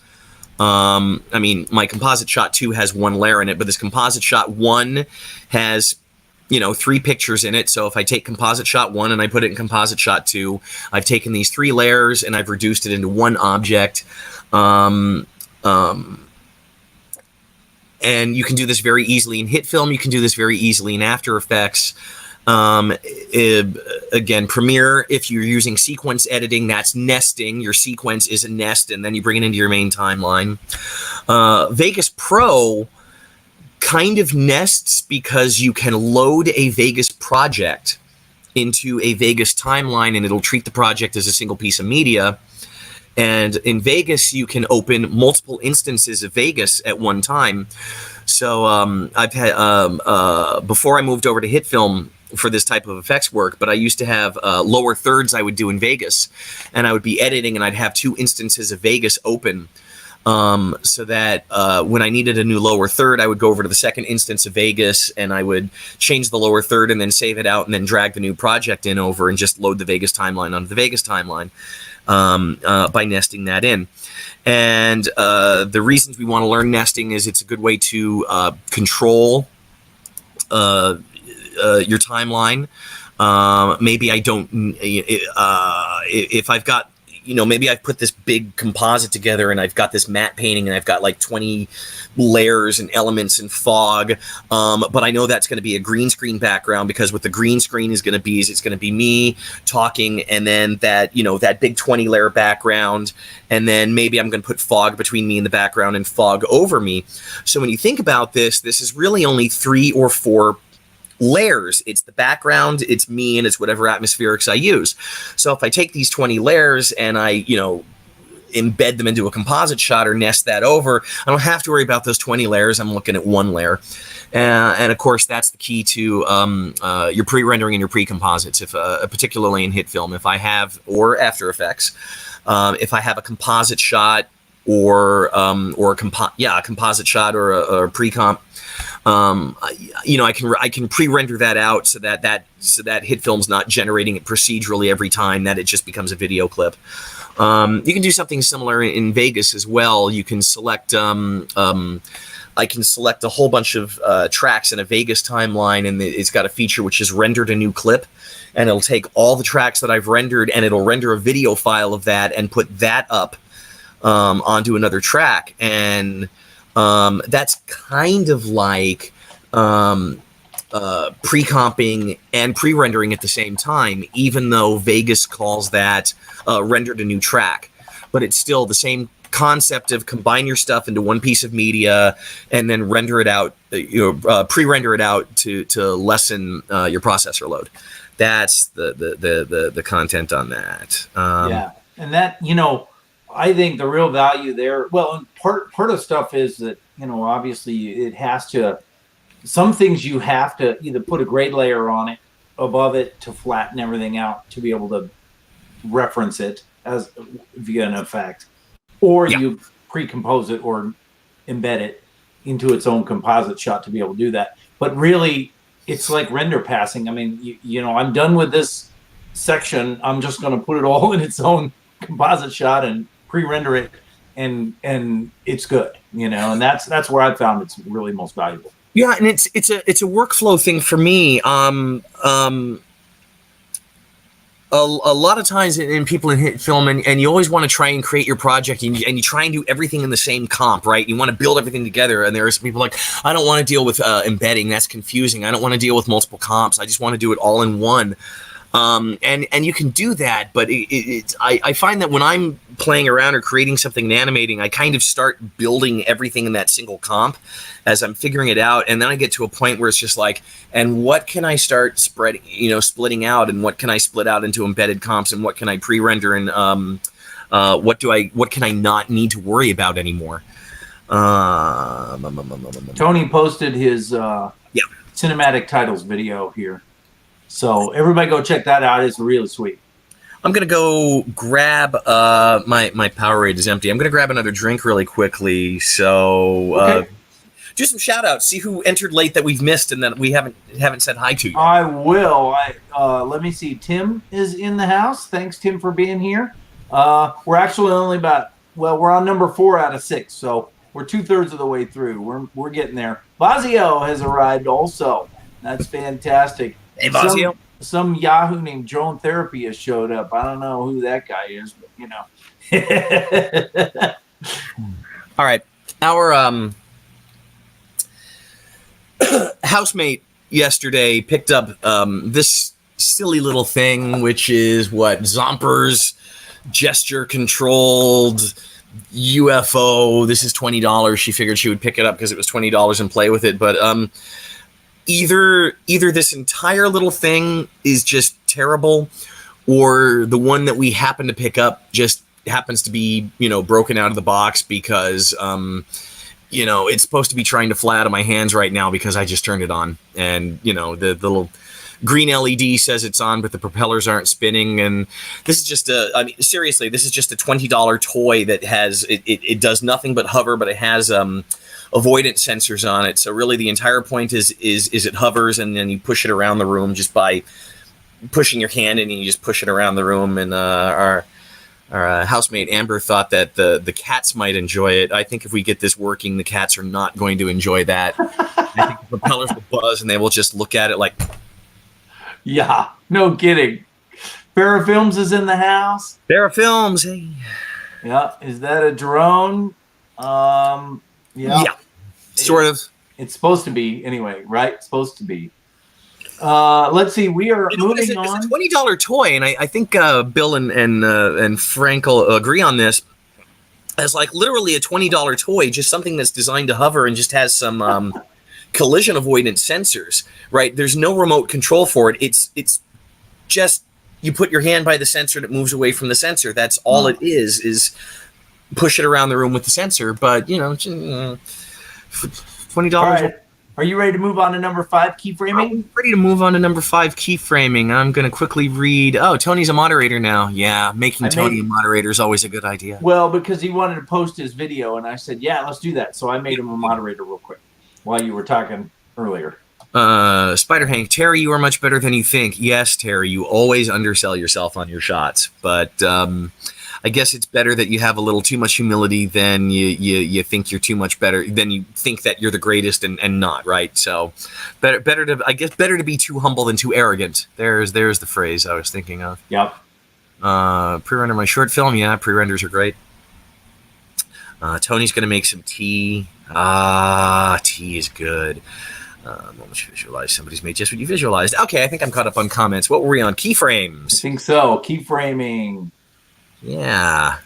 I mean, my composite shot 2 has 1 layer in it, but this composite shot 1 has, 3 pictures in it. So if I take composite shot 1 and I put it in composite shot 2, I've taken these 3 layers and I've reduced it into 1 object. And you can do this very easily in HitFilm. You can do this very easily in After Effects. Again, Premiere, if you're using sequence editing, that's nesting. Your sequence is a nest, and then you bring it into your main timeline. Vegas Pro kind of nests because you can load a Vegas project into a Vegas timeline, and it'll treat the project as a single piece of media. And in Vegas, you can open multiple instances of Vegas at one time. So I've had before I moved over to HitFilm for this type of effects work, but I used to have lower thirds I would do in Vegas, and I would be editing, and I'd have 2 instances of Vegas open. So that when I needed a new lower third, I would go over to the second instance of Vegas, and I would change the lower third and then save it out and then drag the new project in over and just load the Vegas timeline onto the Vegas timeline by nesting that in. And the reasons we want to learn nesting is it's a good way to control your timeline. Maybe I don't, if I've got, maybe I've put this big composite together and I've got this matte painting and I've got like 20 layers and elements and fog. But I know that's going to be a green screen background, because what the green screen is going to be is it's going to be me talking, and then that, that big 20 layer background. And then maybe I'm going to put fog between me and the background and fog over me. So when you think about this, this is really only 3 or 4 layers. It's the background, it's me, and it's whatever atmospherics I use. So if I take these 20 layers and I, embed them into a composite shot or nest that over, I don't have to worry about those 20 layers. I'm looking at 1 layer. And of course, that's the key to your pre-rendering and your pre-composites. If particularly in HitFilm, if I have, or After Effects, if I have a composite shot or a composite shot or a pre-comp, I can pre-render that out so that HitFilm's not generating it procedurally every time, that it just becomes a video clip. You can do something similar in Vegas as well. You can select I can select a whole bunch of tracks in a Vegas timeline, and it's got a feature which is rendered a new clip, and it'll take all the tracks that I've rendered and it'll render a video file of that and put that up onto another track. And that's kind of like pre-comping and pre-rendering at the same time, even though Vegas calls that rendered a new track. But it's still the same concept of combine your stuff into one piece of media and then render it out, pre-render it out to lessen your processor load. That's the content on that. And that, I think the real value there, well, part of stuff is that, obviously it has to, some things you have to either put a grade layer on it, above it, to flatten everything out, to be able to reference it as via an effect, or you pre-compose it or embed it into its own composite shot to be able to do that. But really, it's like render passing. I mean, I'm done with this section. I'm just going to put it all in its own composite shot and pre-render it, and it's good, and that's where I found it's really most valuable. Yeah, and it's a workflow thing for me. A lot of times in people in HitFilm, and you always want to try and create your project, and you try and do everything in the same comp, right? You want to build everything together, and there's people like, I don't want to deal with embedding. That's confusing. I don't want to deal with multiple comps. I just want to do it all in one. And you can do that, but I find that when I'm playing around or creating something and animating, I kind of start building everything in that single comp as I'm figuring it out, and then I get to a point where it's just like, and what can I start splitting out, and what can I split out into embedded comps, and what can I pre-render, and what can I not need to worry about anymore? Tony posted his cinematic titles video here. So everybody go check that out. It's really sweet. I'm going to go grab, my Powerade is empty. I'm going to grab another drink really quickly. So do some shout outs. See who entered late that we've missed and that we haven't said hi to yet. I will. Let me see. Tim is in the house. Thanks, Tim, for being here. We're actually only we're on number 4 out of 6. So we're 2/3 of the way through. We're getting there. Bazio has arrived also. That's fantastic. Hey, Bazio. Some Yahoo named Drone Therapy has showed up. I don't know who that guy is, but All right. Our housemate yesterday picked up this silly little thing, which is Zomper's gesture-controlled UFO. This is $20. She figured she would pick it up because it was $20 and play with it, but either this entire little thing is just terrible, or the one that we happen to pick up just happens to be, broken out of the box because, it's supposed to be trying to fly out of my hands right now because I just turned it on. And, the little green LED says it's on, but the propellers aren't spinning. And this is just seriously, this is just a $20 toy that has, it does nothing but hover, but it has avoidance sensors on it. So really the entire point is it hovers, and then you push it around the room just by pushing your hand, and you just push it around the room. And our housemate Amber thought that the cats might enjoy it. I think if we get this working, the cats are not going to enjoy that. I think the propellers will buzz, and they will just look at it like... Yeah, no kidding. Films is in the house. Films, hey. Yeah, is that a drone? Yeah, sort of. It's supposed to be anyway, right? It's supposed to be. Let's see. We are moving on. It's a $20 toy, and I think Bill and Frankel agree on this. As like literally a $20 toy, just something that's designed to hover and just has some collision avoidance sensors. Right? There's no remote control for it. It's just you put your hand by the sensor and it moves away from the sensor. That's all it is push it around the room with the sensor. But $20. Right. Are you ready to move on to number 5, keyframing? I'm ready to move on to number 5, keyframing. I'm going to quickly read. Oh, Tony's a moderator now. Yeah, making Tony a moderator is always a good idea. Well, because he wanted to post his video, and I said, yeah, let's do that. So I made him a moderator real quick while you were talking earlier. Spider Hank, Terry, you are much better than you think. Yes, Terry, you always undersell yourself on your shots. But I guess it's better that you have a little too much humility than you think you're too much better, than you think that you're the greatest and not, right? So better to be too humble than too arrogant. There's the phrase I was thinking of. Yep. Pre-render my short film. Yeah, pre-renders are great. Tony's going to make some tea. Tea is good. Moment you visualize somebody's made just what you visualized. Okay, I think I'm caught up on comments. What were we on? Keyframes. I think so. Keyframing. Yeah.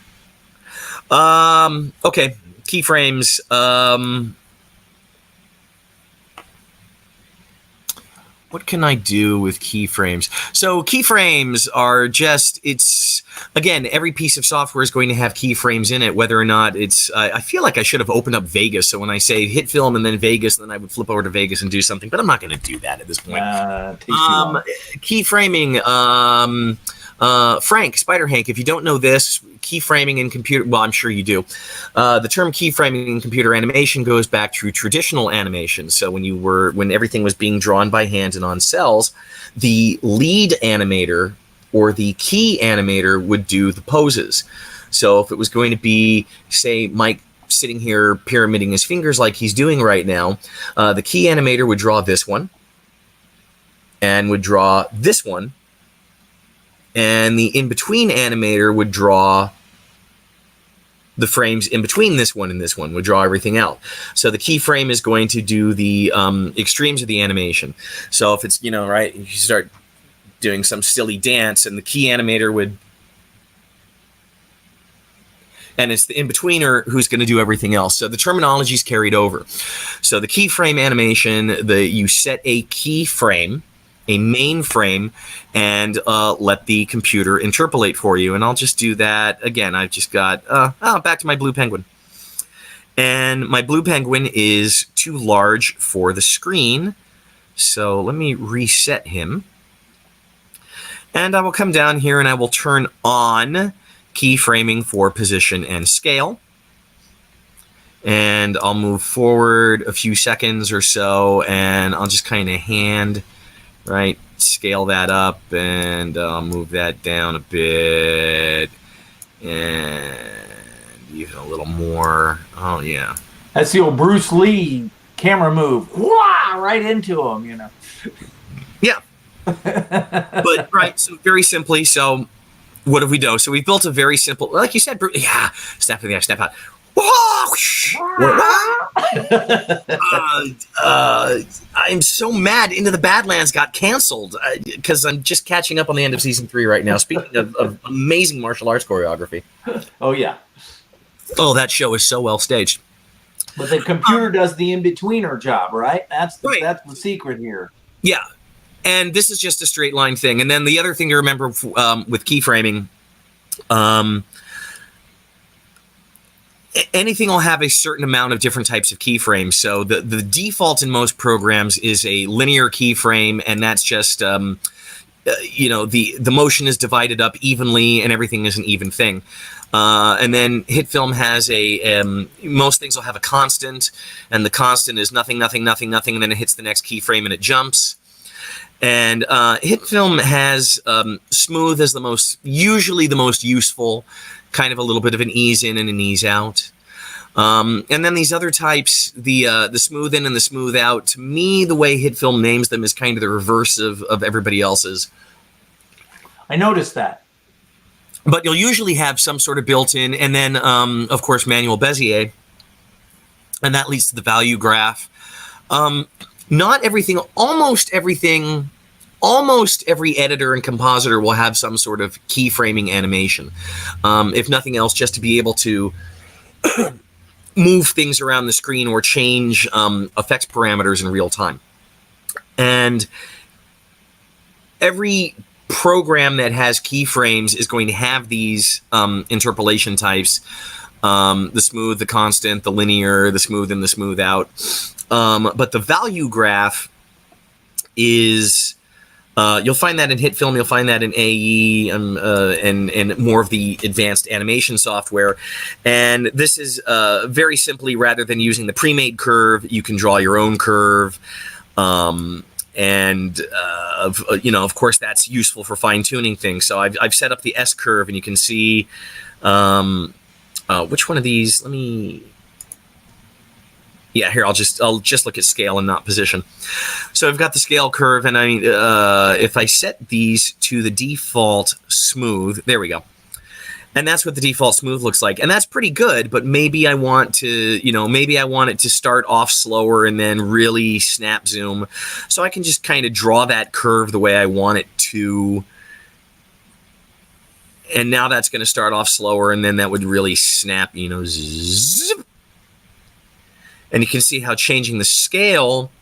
Okay. Keyframes. What can I do with keyframes? So keyframes are just, it's, again, every piece of software is going to have keyframes in it, whether or not it's, I feel like I should have opened up Vegas. So when I say HitFilm and then Vegas, then I would flip over to Vegas and do something, but I'm not going to do that at this point. Keyframing, Frank, Spider Hank, if you don't know this, keyframing in computer, well, I'm sure you do. The term keyframing in computer animation goes back to traditional animation. So when everything was being drawn by hand and on cells, the lead animator or the key animator would do the poses. So if it was going to be, say, Mike sitting here pyramiding his fingers like he's doing right now, the key animator would draw this one and would draw this one. And the in-between animator would draw the frames in between this one and this one, would draw everything out. So the keyframe is going to do the extremes of the animation. So if it's, right, you start doing some silly dance and the key animator would, and it's the in-betweener who's going to do everything else. So the terminology is carried over. So the keyframe animation, you set a keyframe, a main frame, and let the computer interpolate for you. And I'll just do that again. I've just got back to my blue penguin. And my blue penguin is too large for the screen. So let me reset him. And I will come down here and I will turn on keyframing for position and scale. And I'll move forward a few seconds or so, and I'll just kind of right, scale that up, and I'll move that down a bit, and even a little more. Oh, yeah. That's the old Bruce Lee camera move. Wah! Right into him, Yeah. But, right, so very simply, so what have we done? So we built a very simple, like you said, yeah, snap in the eye, snap out. I'm so mad Into the Badlands got canceled because I'm just catching up on the end of season 3 right now. Speaking of amazing martial arts choreography. Oh, yeah. Oh, that show is so well staged. But the computer does the in-betweener job, right? That's right. That's the secret here. Yeah. And this is just a straight line thing. And then the other thing to remember with keyframing, anything will have a certain amount of different types of keyframes. So the default in most programs is a linear keyframe, and that's just the motion is divided up evenly, and everything is an even thing. And then HitFilm has most things will have a constant, and the constant is nothing, nothing, nothing, nothing, and then it hits the next keyframe and it jumps. And HitFilm has smooth as usually the most useful, kind of a little bit of an ease in and an ease out. And then these other types, the smooth in and the smooth out, to me, the way HitFilm names them is kind of the reverse of everybody else's. I noticed that. But you'll usually have some sort of built-in, and then, of course, manual Bezier, and that leads to the value graph. Not everything, almost everything, almost every editor and compositor will have some sort of keyframing animation. If nothing else, just to be able to move things around the screen or change effects parameters in real time. And every program that has keyframes is going to have these interpolation types, the smooth, the constant, the linear, the smooth in, the smooth out. But the value graph is, you'll find that in HitFilm, you'll find that in AE, and more of the advanced animation software. And this is very simply, rather than using the pre-made curve, you can draw your own curve. Of course, that's useful for fine-tuning things. So I've set up the S curve, and you can see which one of these. Let me. Yeah, here I'll just look at scale and not position. So I've got the scale curve, and if I set these to the default smooth, there we go. And that's what the default smooth looks like. And that's pretty good, but maybe I want to, maybe I want it to start off slower and then really snap zoom. So I can just kind of draw that curve the way I want it to. And now that's going to start off slower, and then that would really snap, zip. And you can see how changing the scale.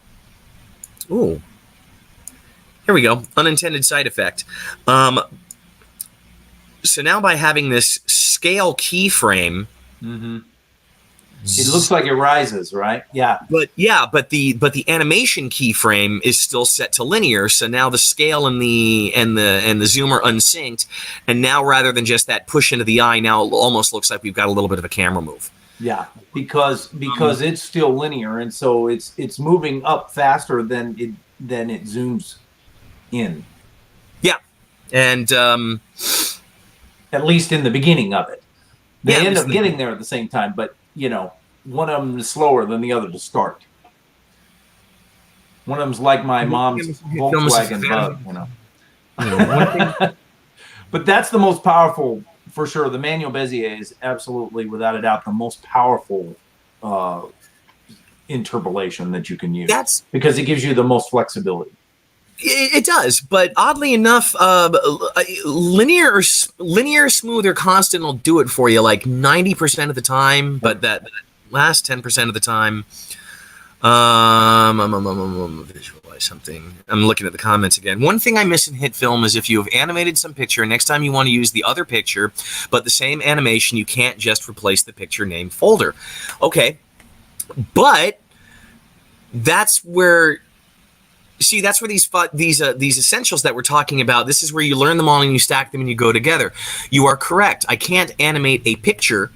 Ooh. Here we go. Unintended side effect. So now by having this scale keyframe, it looks like it rises, right? Yeah. But the animation keyframe is still set to linear. So now the scale and the zoom are unsynced, and now rather than just that push into the eye, now it almost looks like we've got a little bit of a camera move. Yeah, because it's still linear, and so it's moving up faster than it zooms in. Yeah, and at least in the beginning of it, they end up getting there at the same time. But one of them is slower than the other to start. One of them's like my mom's Volkswagen Bug, But that's the most powerful. For sure, the manual Bezier is absolutely, without a doubt, the most powerful interpolation that you can use. That's because it gives you the most flexibility. It does, but oddly enough, linear smooth or constant will do it for you like 90% of the time, but that last 10% of the time, visualize something. I'm looking at the comments again. One thing I miss in HitFilm is if you have animated some picture, next time you want to use the other picture, but the same animation, you can't just replace the picture name folder. Okay, but that's where. See, that's where these essentials that we're talking about, this is where you learn them all and you stack them and you go together. You are correct. I can't animate a picture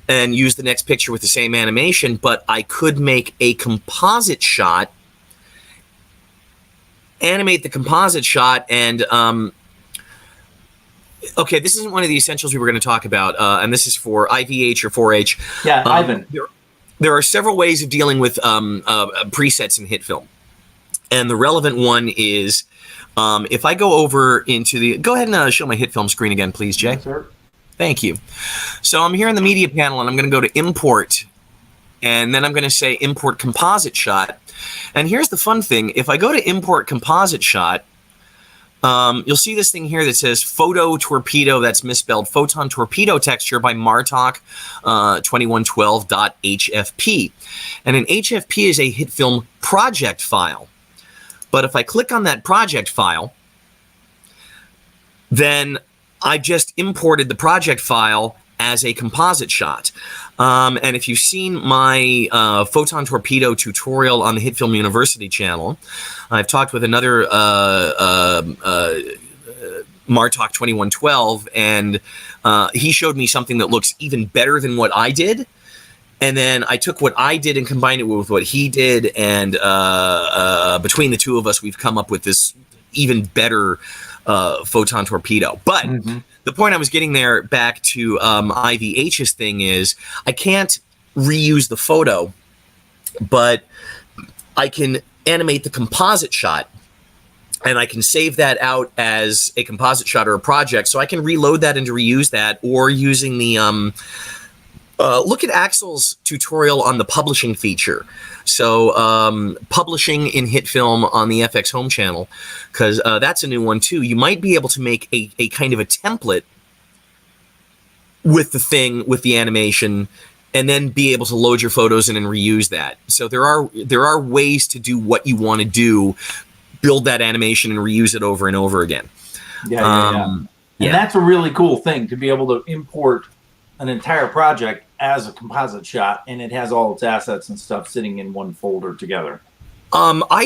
and use the next picture with the same animation, but I could make a composite shot, animate the composite shot, and okay, this isn't one of the essentials we were going to talk about, and this is for IVH or 4H. Yeah, Ivan. There are several ways of dealing with presets in HitFilm. And the relevant one is, if I go over into the, go ahead and show my HitFilm screen again, please, Jay. Yes, sir. Thank you. So I'm here in the media panel, and I'm going to go to import, and then I'm going to say import composite shot. And here's the fun thing. If I go to import composite shot, you'll see this thing here that says photo torpedo, that's misspelled, photon torpedo texture by Martok 2112.hfp. And an HFP is a HitFilm project file. But if I click on that project file, then I just imported the project file as a composite shot. And if you've seen my photon torpedo tutorial on the HitFilm University channel, I've talked with another Martok 2112, and he showed me something that looks even better than what I did. And then I took what I did and combined it with what he did, and between the two of us, we've come up with this even better photon torpedo. But the point I was getting there back to IVH's thing is I can't reuse the photo, but I can animate the composite shot, and I can save that out as a composite shot or a project, so I can reload that and reuse that, or using the look at Axel's tutorial on the publishing feature. So publishing in HitFilm on the FX Home channel, because that's a new one too. You might be able to make a kind of a template with the thing, with the animation, and then be able to load your photos in and reuse that. So there are ways to do what you want to do, build that animation and reuse it over and over again. And that's a really cool thing, to be able to import an entire project as a composite shot, and it has all its assets and stuff sitting in one folder together. I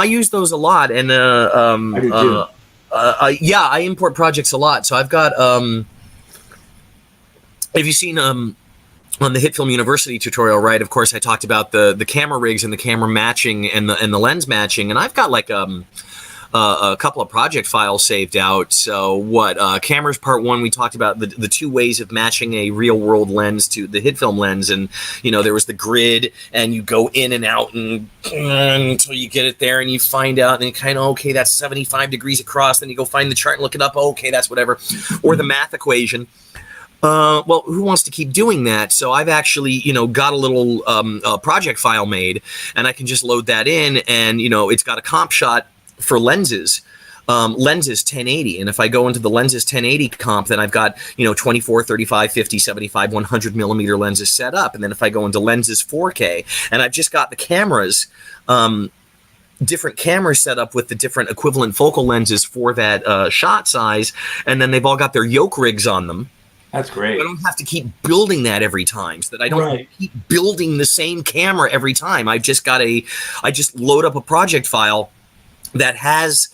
use those a lot, and I do too. I import projects a lot. So I've got have you seen on the HitFilm University tutorial, right? Of course, I talked about the camera rigs and the camera matching and the lens matching, and I've got like a couple of project files saved out. So cameras part 1, we talked about the 2 ways of matching a real world lens to the HitFilm lens. And, there was the grid, and you go in and out and until you get it there, and you find out, and you kind of, okay, that's 75 degrees across. Then you go find the chart and look it up. Okay, that's whatever. Or the math equation. Well, who wants to keep doing that? So I've actually, got a little project file made, and I can just load that in, and, it's got a comp shot for lenses 1080, and if I go into the lenses 1080 comp, then I've got 24, 35, 50, 75, 100 millimeter lenses set up. And then if I go into lenses 4K, and I've just got the cameras, different cameras set up with the different equivalent focal lenses for that shot size, and then they've all got their yoke rigs on them. That's great. I don't have to keep building that every time, so that I don't have to keep building the same camera every time. I just load up a project file that has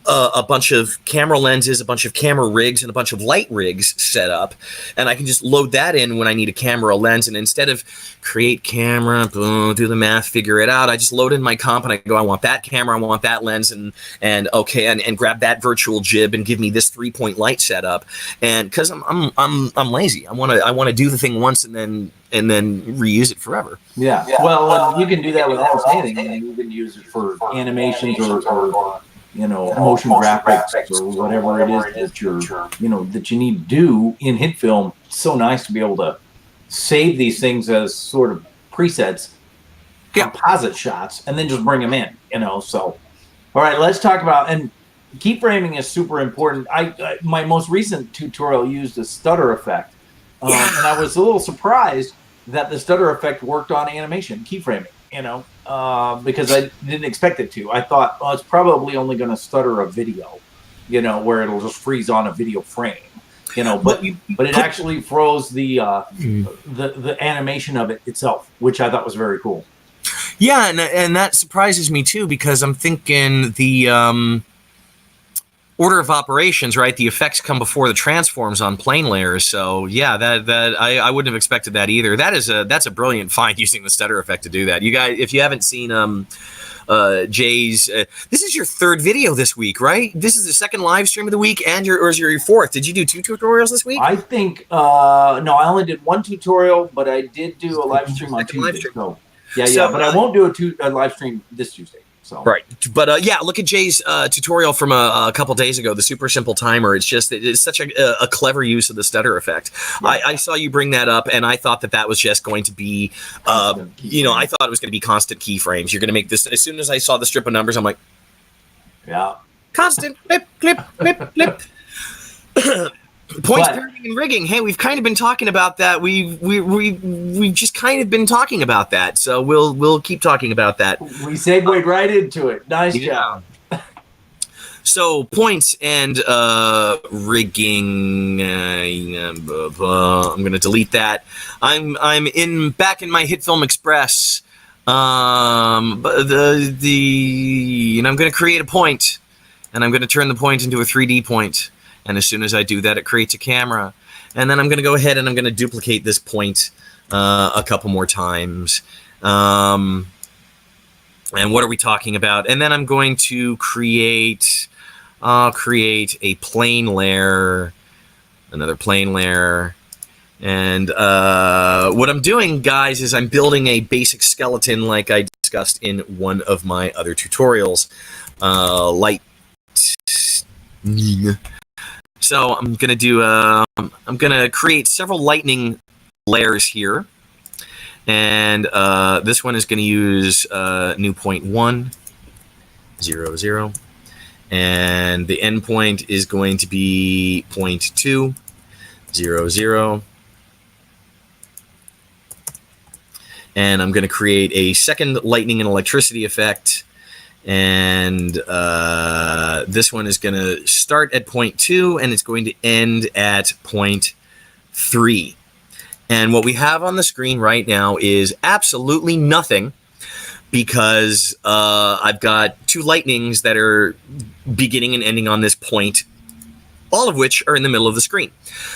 a bunch of camera lenses, a bunch of camera rigs, and a bunch of light rigs set up, and I can just load that in when I need a camera, a lens, and instead of create camera, boom, do the math, figure it out, I just load in my comp, and I go, I want that camera, I want that lens, and grab that virtual jib and give me this 3-point light setup. And because I'm lazy, I want to do the thing once and then reuse it forever. Yeah. Well, you can do that with almost anything. You can use it for animations or motion graphics or whatever it is that that you need to do in HitFilm. It's so nice to be able to save these things as sort of presets, composite shots, and then just bring them in. So, all right, let's talk about, and keyframing is super important. I my most recent tutorial used a stutter effect, and I was a little surprised that the stutter effect worked on animation keyframing. Because I didn't expect it to. I thought, well, it's probably only going to stutter a video, where it'll just freeze on a video frame, but it actually froze the animation of it itself, which I thought was very cool. Yeah, and that surprises me too, because I'm thinking the order of operations, right? The effects come before the transforms on plane layers. So yeah, that I wouldn't have expected that either. That's a brilliant find, using the stutter effect to do that. You guys, if you haven't seen Jay's, this is your 3rd video this week, right? This is the 2nd live stream of the week, and your 4th. Did you do 2 tutorials this week? I think no, I only did 1 tutorial, but I did do a live stream on Tuesday. So, but I won't do a live stream this Tuesday. So. Right, but look at Jay's tutorial from a couple days ago, the super simple timer. It's such a clever use of the stutter effect. Yeah. I saw you bring that up, and I thought that was just going to be, I thought it was going to be constant keyframes. You're going to make this, as soon as I saw the strip of numbers, I'm like, yeah, constant, clip, clip, clip, clip. Points, But- parenting, and rigging. Hey, we've kind of been talking about that. We've just kind of been talking about that. So we'll keep talking about that. We segued right into it. Nice job. So points and rigging. I'm going to delete that. I'm back in my HitFilm Express. But and I'm going to create a point, and I'm going to turn the point into a 3D point. And as soon as I do that, it creates a camera. And then I'm going to go ahead and I'm going to duplicate this point a couple more times. And what are we talking about? And then I'm going to create a plane layer, another plane layer. And what I'm doing, guys, is I'm building a basic skeleton like I discussed in one of my other tutorials. So I'm going to do, I'm going to create several lightning layers here. And this one is going to use new point 1, 0, 0. And the endpoint is going to be point 2, 0, 0. And I'm going to create a second lightning and electricity effect. And this one is going to start at point 2 and it's going to end at point 3. And what we have on the screen right now is absolutely nothing, because I've got 2 lightnings that are beginning and ending on this point, all of which are in the middle of the screen.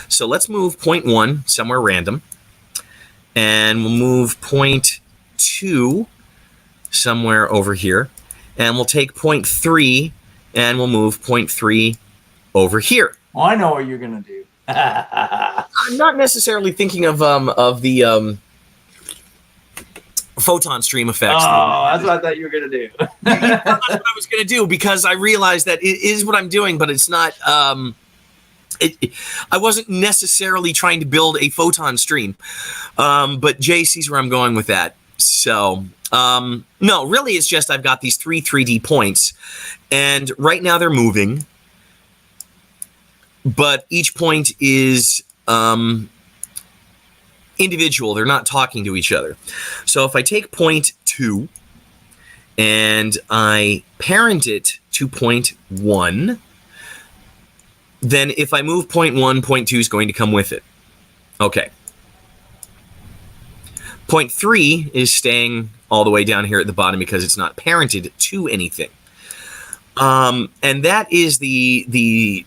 So let's move point 1 somewhere random, and we'll move point 2 somewhere over here. And we'll take point 3 and we'll move point 3 over here. Oh, I know what you're going to do. I'm not necessarily thinking of the photon stream effects. Oh, that's what I thought you were going to do. That's what I was going to do, because I realized that it is what I'm doing, but it's not. I wasn't necessarily trying to build a photon stream, but Jay sees where I'm going with that. So, no, really, it's just I've got these 3 3D points, and right now they're moving, but each point is individual. They're not talking to each other. So if I take point 2 and I parent it to point 1, then if I move point 1, point 2 is going to come with it. Okay. Point 3 is staying all the way down here at the bottom because it's not parented to anything. And that is the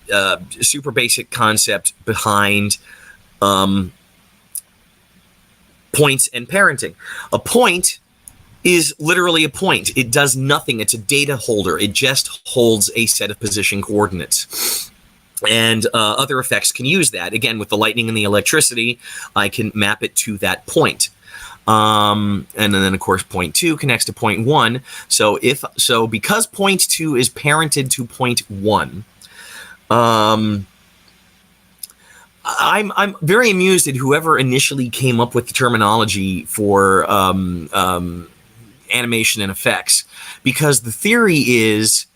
super basic concept behind points and parenting. A point is literally a point. It does nothing. It's a data holder. It just holds a set of position coordinates. And other effects can use that. Again, with the lightning and the electricity, I can map it to that point. And then, of course, point 2 connects to point 1. So because point 2 is parented to point 1, I'm very amused at whoever initially came up with the terminology for animation and effects, because the theory is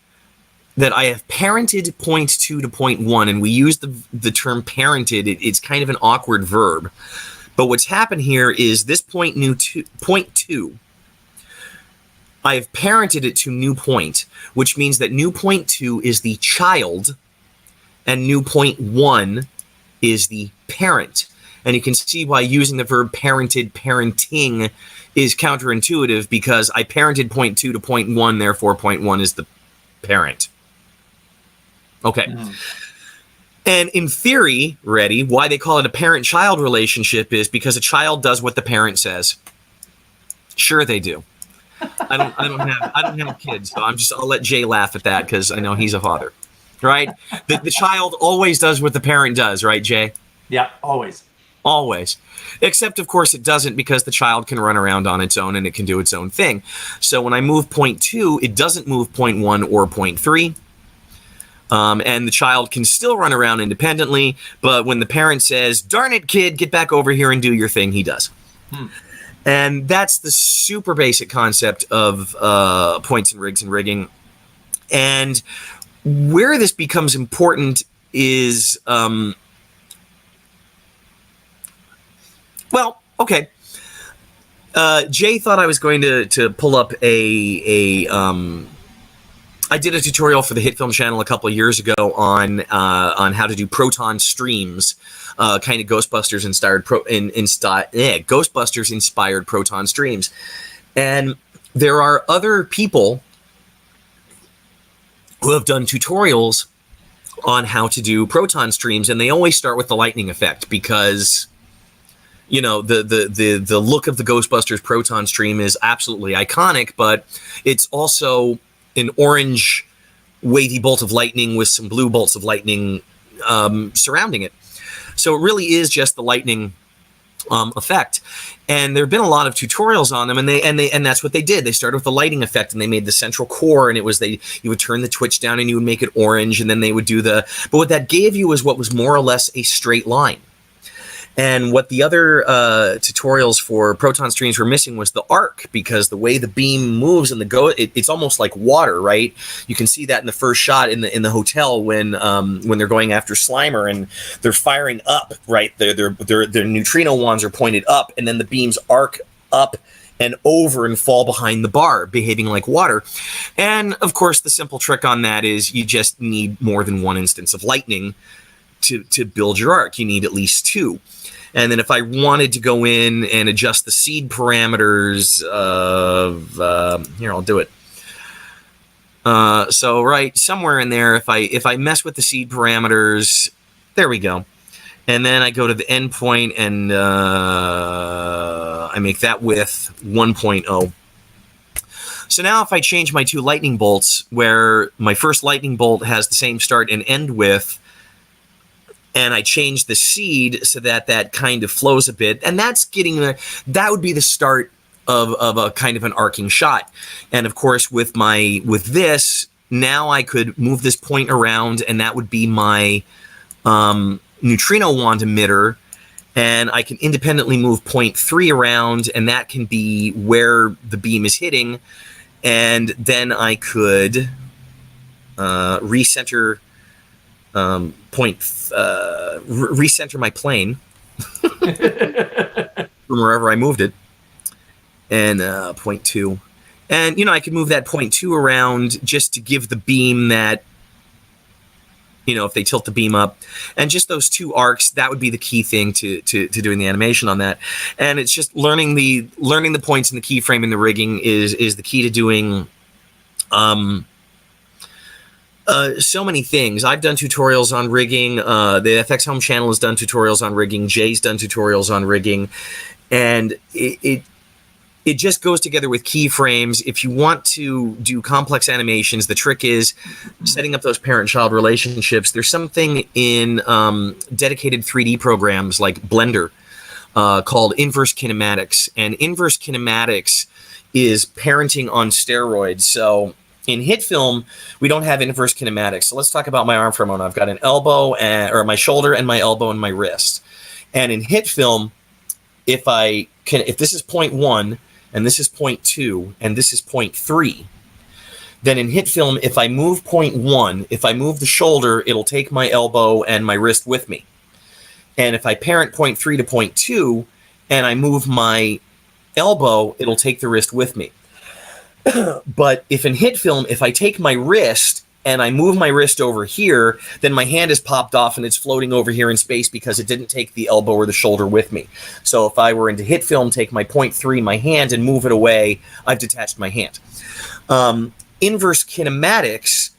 that I have parented point 2 to point 1, and we use the term parented. It's kind of an awkward verb. But what's happened here is this point 2, I have parented it to new point, which means that new point 2 is the child and new point 1 is the parent. And you can see why using the verb parented, parenting is counterintuitive, because I parented point 2 to point 1, therefore point 1 is the parent. Okay. And in theory, Reddy, why they call it a parent-child relationship is because a child does what the parent says. Sure, they do. I don't have kids, so I'll let Jay laugh at that because I know he's a father, right? The child always does what the parent does, right, Jay? Yeah, always. Always. Except, of course, it doesn't, because the child can run around on its own and it can do its own thing. So when I move point 2, it doesn't move point 1 or point 3. And the child can still run around independently, but when the parent says, "Darn it, kid, get back over here and do your thing," he does. And that's the super basic concept of points and rigs and rigging. And where this becomes important is Well, okay. Jay thought I was going to pull up I did a tutorial for the HitFilm channel a couple of years ago on how to do proton streams, kind of Ghostbusters inspired proton streams, and there are other people who have done tutorials on how to do proton streams, and they always start with the lightning effect because, you know, the look of the Ghostbusters proton stream is absolutely iconic, but it's also an orange wavy bolt of lightning with some blue bolts of lightning surrounding it. So it really is just the lightning effect. And there have been a lot of tutorials on them, and that's what they did. They started with the lighting effect, and they made the central core, and it was you would turn the twitch down and you would make it orange, and then they would do but what that gave you is what was more or less a straight line. And what the other tutorials for proton streams were missing was the arc, because the way the beam moves and it's almost like water, right? You can see that in the first shot in the hotel when they're going after Slimer and they're firing up, right? Their neutrino wands are pointed up, and then the beams arc up and over and fall behind the bar, behaving like water. And of course, the simple trick on that is you just need more than one instance of lightning to build your arc. You need at least two. And then if I wanted to go in and adjust the seed parameters of here, I'll do it. So right somewhere in there, if I mess with the seed parameters, there we go. And then I go to the endpoint and I make that width 1.0. So now if I change my two lightning bolts, where my first lightning bolt has the same start and end width, and I change the seed so that kind of flows a bit, and that would be the start of a kind of an arcing shot. And of course, with this, now I could move this point around, and that would be my neutrino wand emitter, and I can independently move 0.3 around, and that can be where the beam is hitting, and then I could recenter recenter my plane from wherever I moved it, and 0.2, and I could move that 0.2 around just to give the beam that, if they tilt the beam up, and just those two arcs, that would be the key thing to doing the animation on that. And it's just learning the points in the keyframe and the rigging is the key to doing so many things. I've done tutorials on rigging. The FX Home channel has done tutorials on rigging. Jay's done tutorials on rigging, and it just goes together with keyframes. If you want to do complex animations, the trick is setting up those parent-child relationships. There's something in dedicated 3D programs like Blender called inverse kinematics, and inverse kinematics is parenting on steroids. So in HitFilm, we don't have inverse kinematics. So let's talk about my arm for a moment. I've got an elbow or my shoulder and my elbow and my wrist. And in HitFilm, if this is 0.1 and this is 0.2 and this is 0.3, then in HitFilm, if I move 0.1, if I move the shoulder, it'll take my elbow and my wrist with me. And if I parent 0.3 to 0.2 and I move my elbow, it'll take the wrist with me. But if in HitFilm, if I take my wrist and I move my wrist over here, then my hand is popped off and it's floating over here in space because it didn't take the elbow or the shoulder with me. So if I were into HitFilm, take my 0.3, my hand, and move it away, I've detached my hand. Inverse kinematics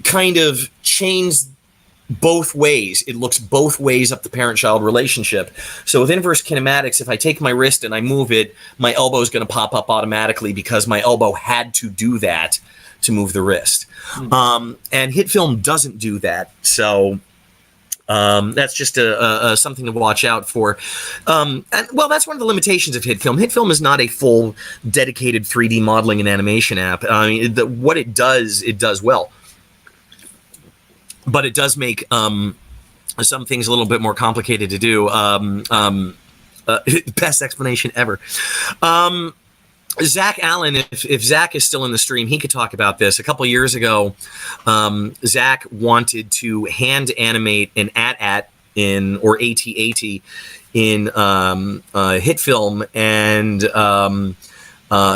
kind of chains both ways. It looks both ways up the parent-child relationship. So with inverse kinematics, if I take my wrist and I move it, my elbow is going to pop up automatically because my elbow had to do that to move the wrist. And HitFilm doesn't do that. So that's just something to watch out for. And that's one of the limitations of HitFilm. HitFilm is not a full dedicated 3D modeling and animation app. What it does well. But it does make some things a little bit more complicated to do. Best explanation ever. Zach Allen, if Zach is still in the stream, he could talk about this. A couple years ago, Zach wanted to hand animate an AT-AT in, or AT-AT in HitFilm, and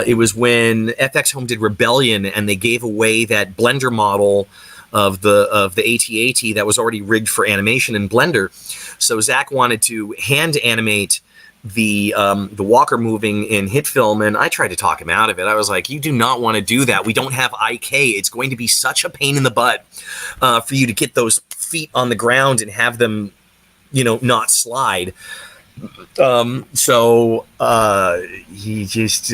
it was when FX Home did Rebellion, and they gave away that Blender model of the AT-AT that was already rigged for animation in Blender. So Zach wanted to hand animate the walker moving in HitFilm, and I tried to talk him out of it. I was like, you do not want to do that. We don't have IK. It's going to be such a pain in the butt for you to get those feet on the ground and have them, you know, not slide. So he just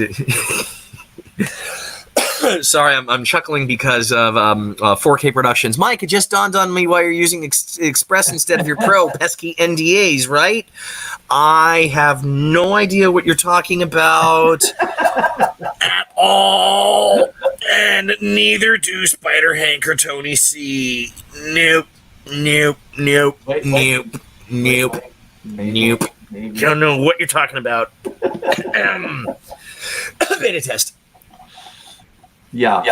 sorry, I'm chuckling because of 4K Productions. Mike, it just dawned on me why you're using Express instead of your Pro. Pesky NDAs, right? I have no idea what you're talking about at all, and neither do Spider Hank or Tony C. Nope, nope, nope, Wait, nope, nope, nope. Maybe. Don't know what you're talking about. Beta test. Yeah.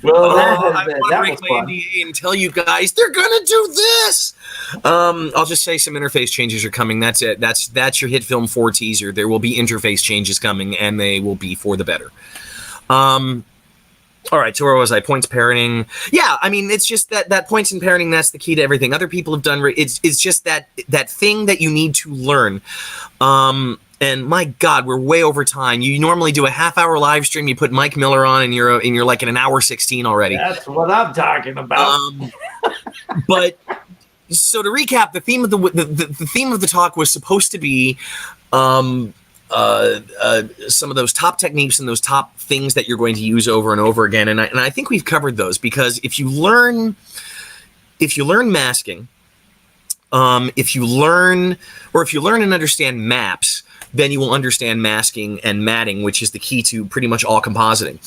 Well, I want to break my NDA and tell you guys they're gonna do this. I'll just say some interface changes are coming. That's it. That's your HitFilm 4 teaser. There will be interface changes coming, and they will be for the better. All right, so where was I? Points parenting. Yeah, I mean, it's just that points and parenting, that's the key to everything. Other people have done, it's just that thing that you need to learn. And my God, we're way over time. You normally do a half-hour live stream. You put Mike Miller on, and you're like at an hour 16 already. That's what I'm talking about. But so to recap, the theme of the theme of the talk was supposed to be some of those top techniques and those top things that you're going to use over and over again. And I think we've covered those, because if you learn masking, if you learn and understand maps, then you will understand masking and matting, which is the key to pretty much all compositing.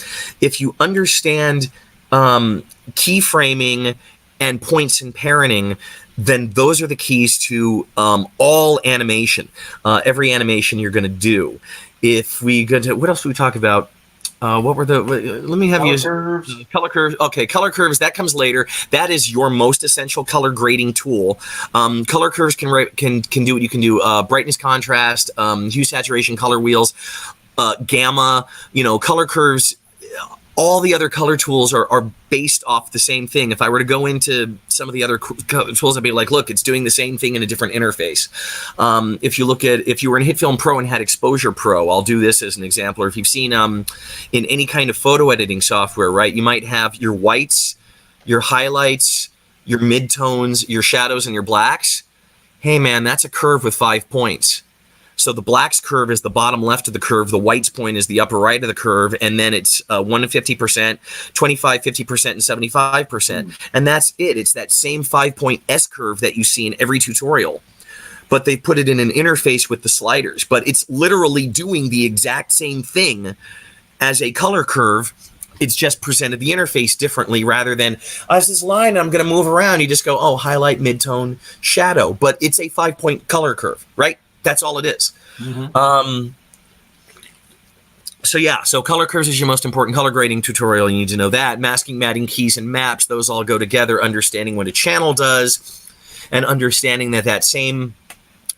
If you understand keyframing and points and parenting, then those are the keys to all animation. Every animation you're going to do. If we go to, what else do we talk about? What were let me have color you curves. Color curves. Okay, color curves, that comes later. That is your most essential color grading tool. Color curves can do what you can do. Brightness, contrast, hue, saturation, color wheels, gamma, color curves. All the other color tools are based off the same thing. If I were to go into some of the other tools, I'd be like, look, it's doing the same thing in a different interface. If you were in HitFilm Pro and had Exposure Pro, I'll do this as an example. Or if you've seen in any kind of photo editing software, right, you might have your whites, your highlights, your midtones, your shadows, and your blacks. Hey, man, that's a curve with 5 points. So the blacks curve is the bottom left of the curve. The whites point is the upper right of the curve. And then it's 1 to 50%, 25, 50%, and 75%. And that's it. It's that same 5-point S curve that you see in every tutorial. But they put it in an interface with the sliders. But it's literally doing the exact same thing as a color curve. It's just presented the interface differently, rather than, as this line I'm going to move around. You just go, oh, highlight, midtone, shadow. But it's a 5-point color curve, right? That's all it is. Mm-hmm. So color curves is your most important color grading tutorial. You need to know that. Masking, matting, keys, and maps, those all go together. Understanding what a channel does, and understanding that same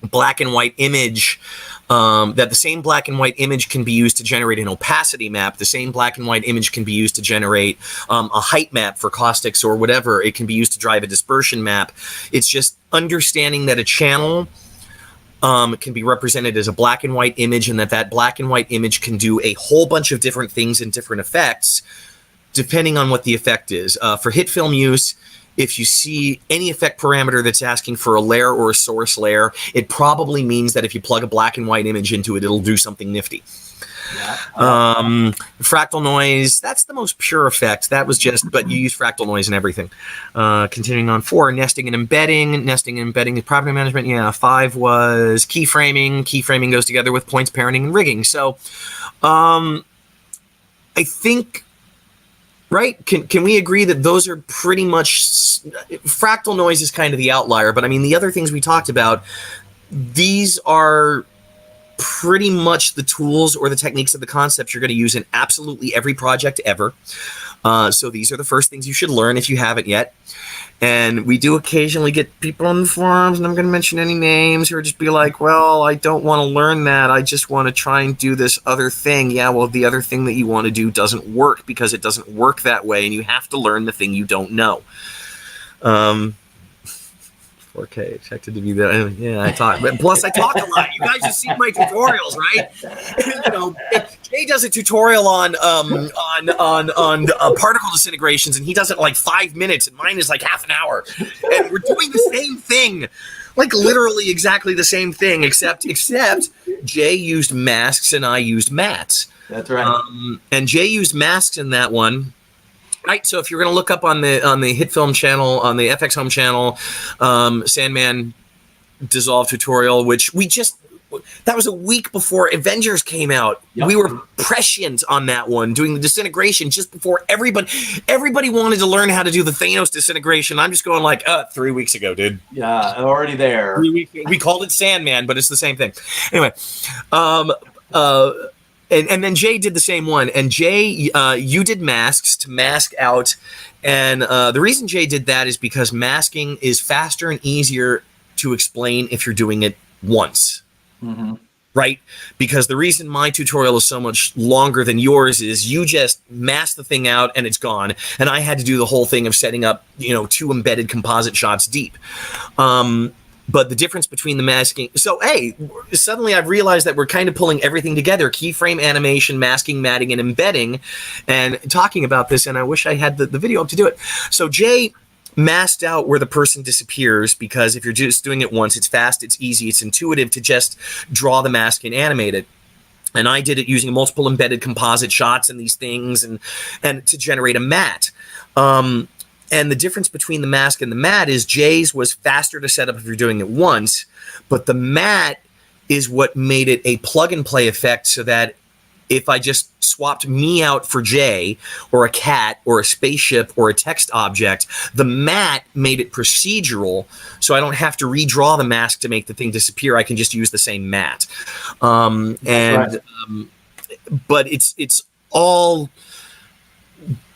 black and white image, can be used to generate an opacity map. The same black and white image can be used to generate a height map for caustics or whatever. It can be used to drive a dispersion map. It's just understanding that a channel can be represented as a black and white image, and that black and white image can do a whole bunch of different things and different effects depending on what the effect is. For HitFilm use, if you see any effect parameter that's asking for a layer or a source layer, it probably means that if you plug a black and white image into it, it'll do something nifty. Yeah. Fractal noise, that's the most pure effect. That was just, but you use fractal noise and everything. Continuing on, 4, nesting and embedding. Nesting and embedding is property management. Yeah, 5 was keyframing. Keyframing goes together with points, parenting, and rigging. So I think, right, can we agree that those are pretty much, fractal noise is kind of the outlier, but I mean, the other things we talked about, these are pretty much the tools or the techniques of the concepts you're going to use in absolutely every project ever. So these are the first things you should learn if you haven't yet. And we do occasionally get people on the forums, and I'm going to mention any names, who are just be like, well, I don't want to learn that. I just want to try and do this other thing. Yeah, well, the other thing that you want to do doesn't work because it doesn't work that way, and you have to learn the thing you don't know. 4K expected to be there. Yeah, I talk, but plus I talk a lot. You guys just see my tutorials, right? You know, Jay does a tutorial on particle disintegrations, and he does it in like 5 minutes, and mine is like half an hour. And we're doing the same thing, like literally exactly the same thing, except Jay used masks and I used mats. That's right. And Jay used masks in that one. Right, so if you're going to look up on the HitFilm channel, on the FX Home channel, Sandman Dissolve tutorial, which that was a week before Avengers came out. Yep. We were prescient on that one, doing the disintegration just before everybody wanted to learn how to do the Thanos disintegration. I'm just going like, 3 weeks ago, dude. Yeah, already there. We called it Sandman, but it's the same thing. Anyway, and then Jay did the same one. And Jay, you did masks to mask out. And the reason Jay did that is because masking is faster and easier to explain if you're doing it once. Mm-hmm. Right? Because the reason my tutorial is so much longer than yours is you just mask the thing out and it's gone. And I had to do the whole thing of setting up, 2 embedded composite shots deep. But the difference between the masking... So, hey, suddenly I've realized that we're kind of pulling everything together. Keyframe, animation, masking, matting, and embedding. And talking about this, and I wish I had the video up to do it. So Jay masked out where the person disappears, because if you're just doing it once, it's fast, it's easy, it's intuitive to just draw the mask and animate it. And I did it using multiple embedded composite shots and these things and to generate a matte. And the difference between the mask and the matte is Jay's was faster to set up if you're doing it once, but the matte is what made it a plug-and-play effect, so that if I just swapped me out for Jay, or a cat, or a spaceship, or a text object, the matte made it procedural, so I don't have to redraw the mask to make the thing disappear. I can just use the same matte. But it's all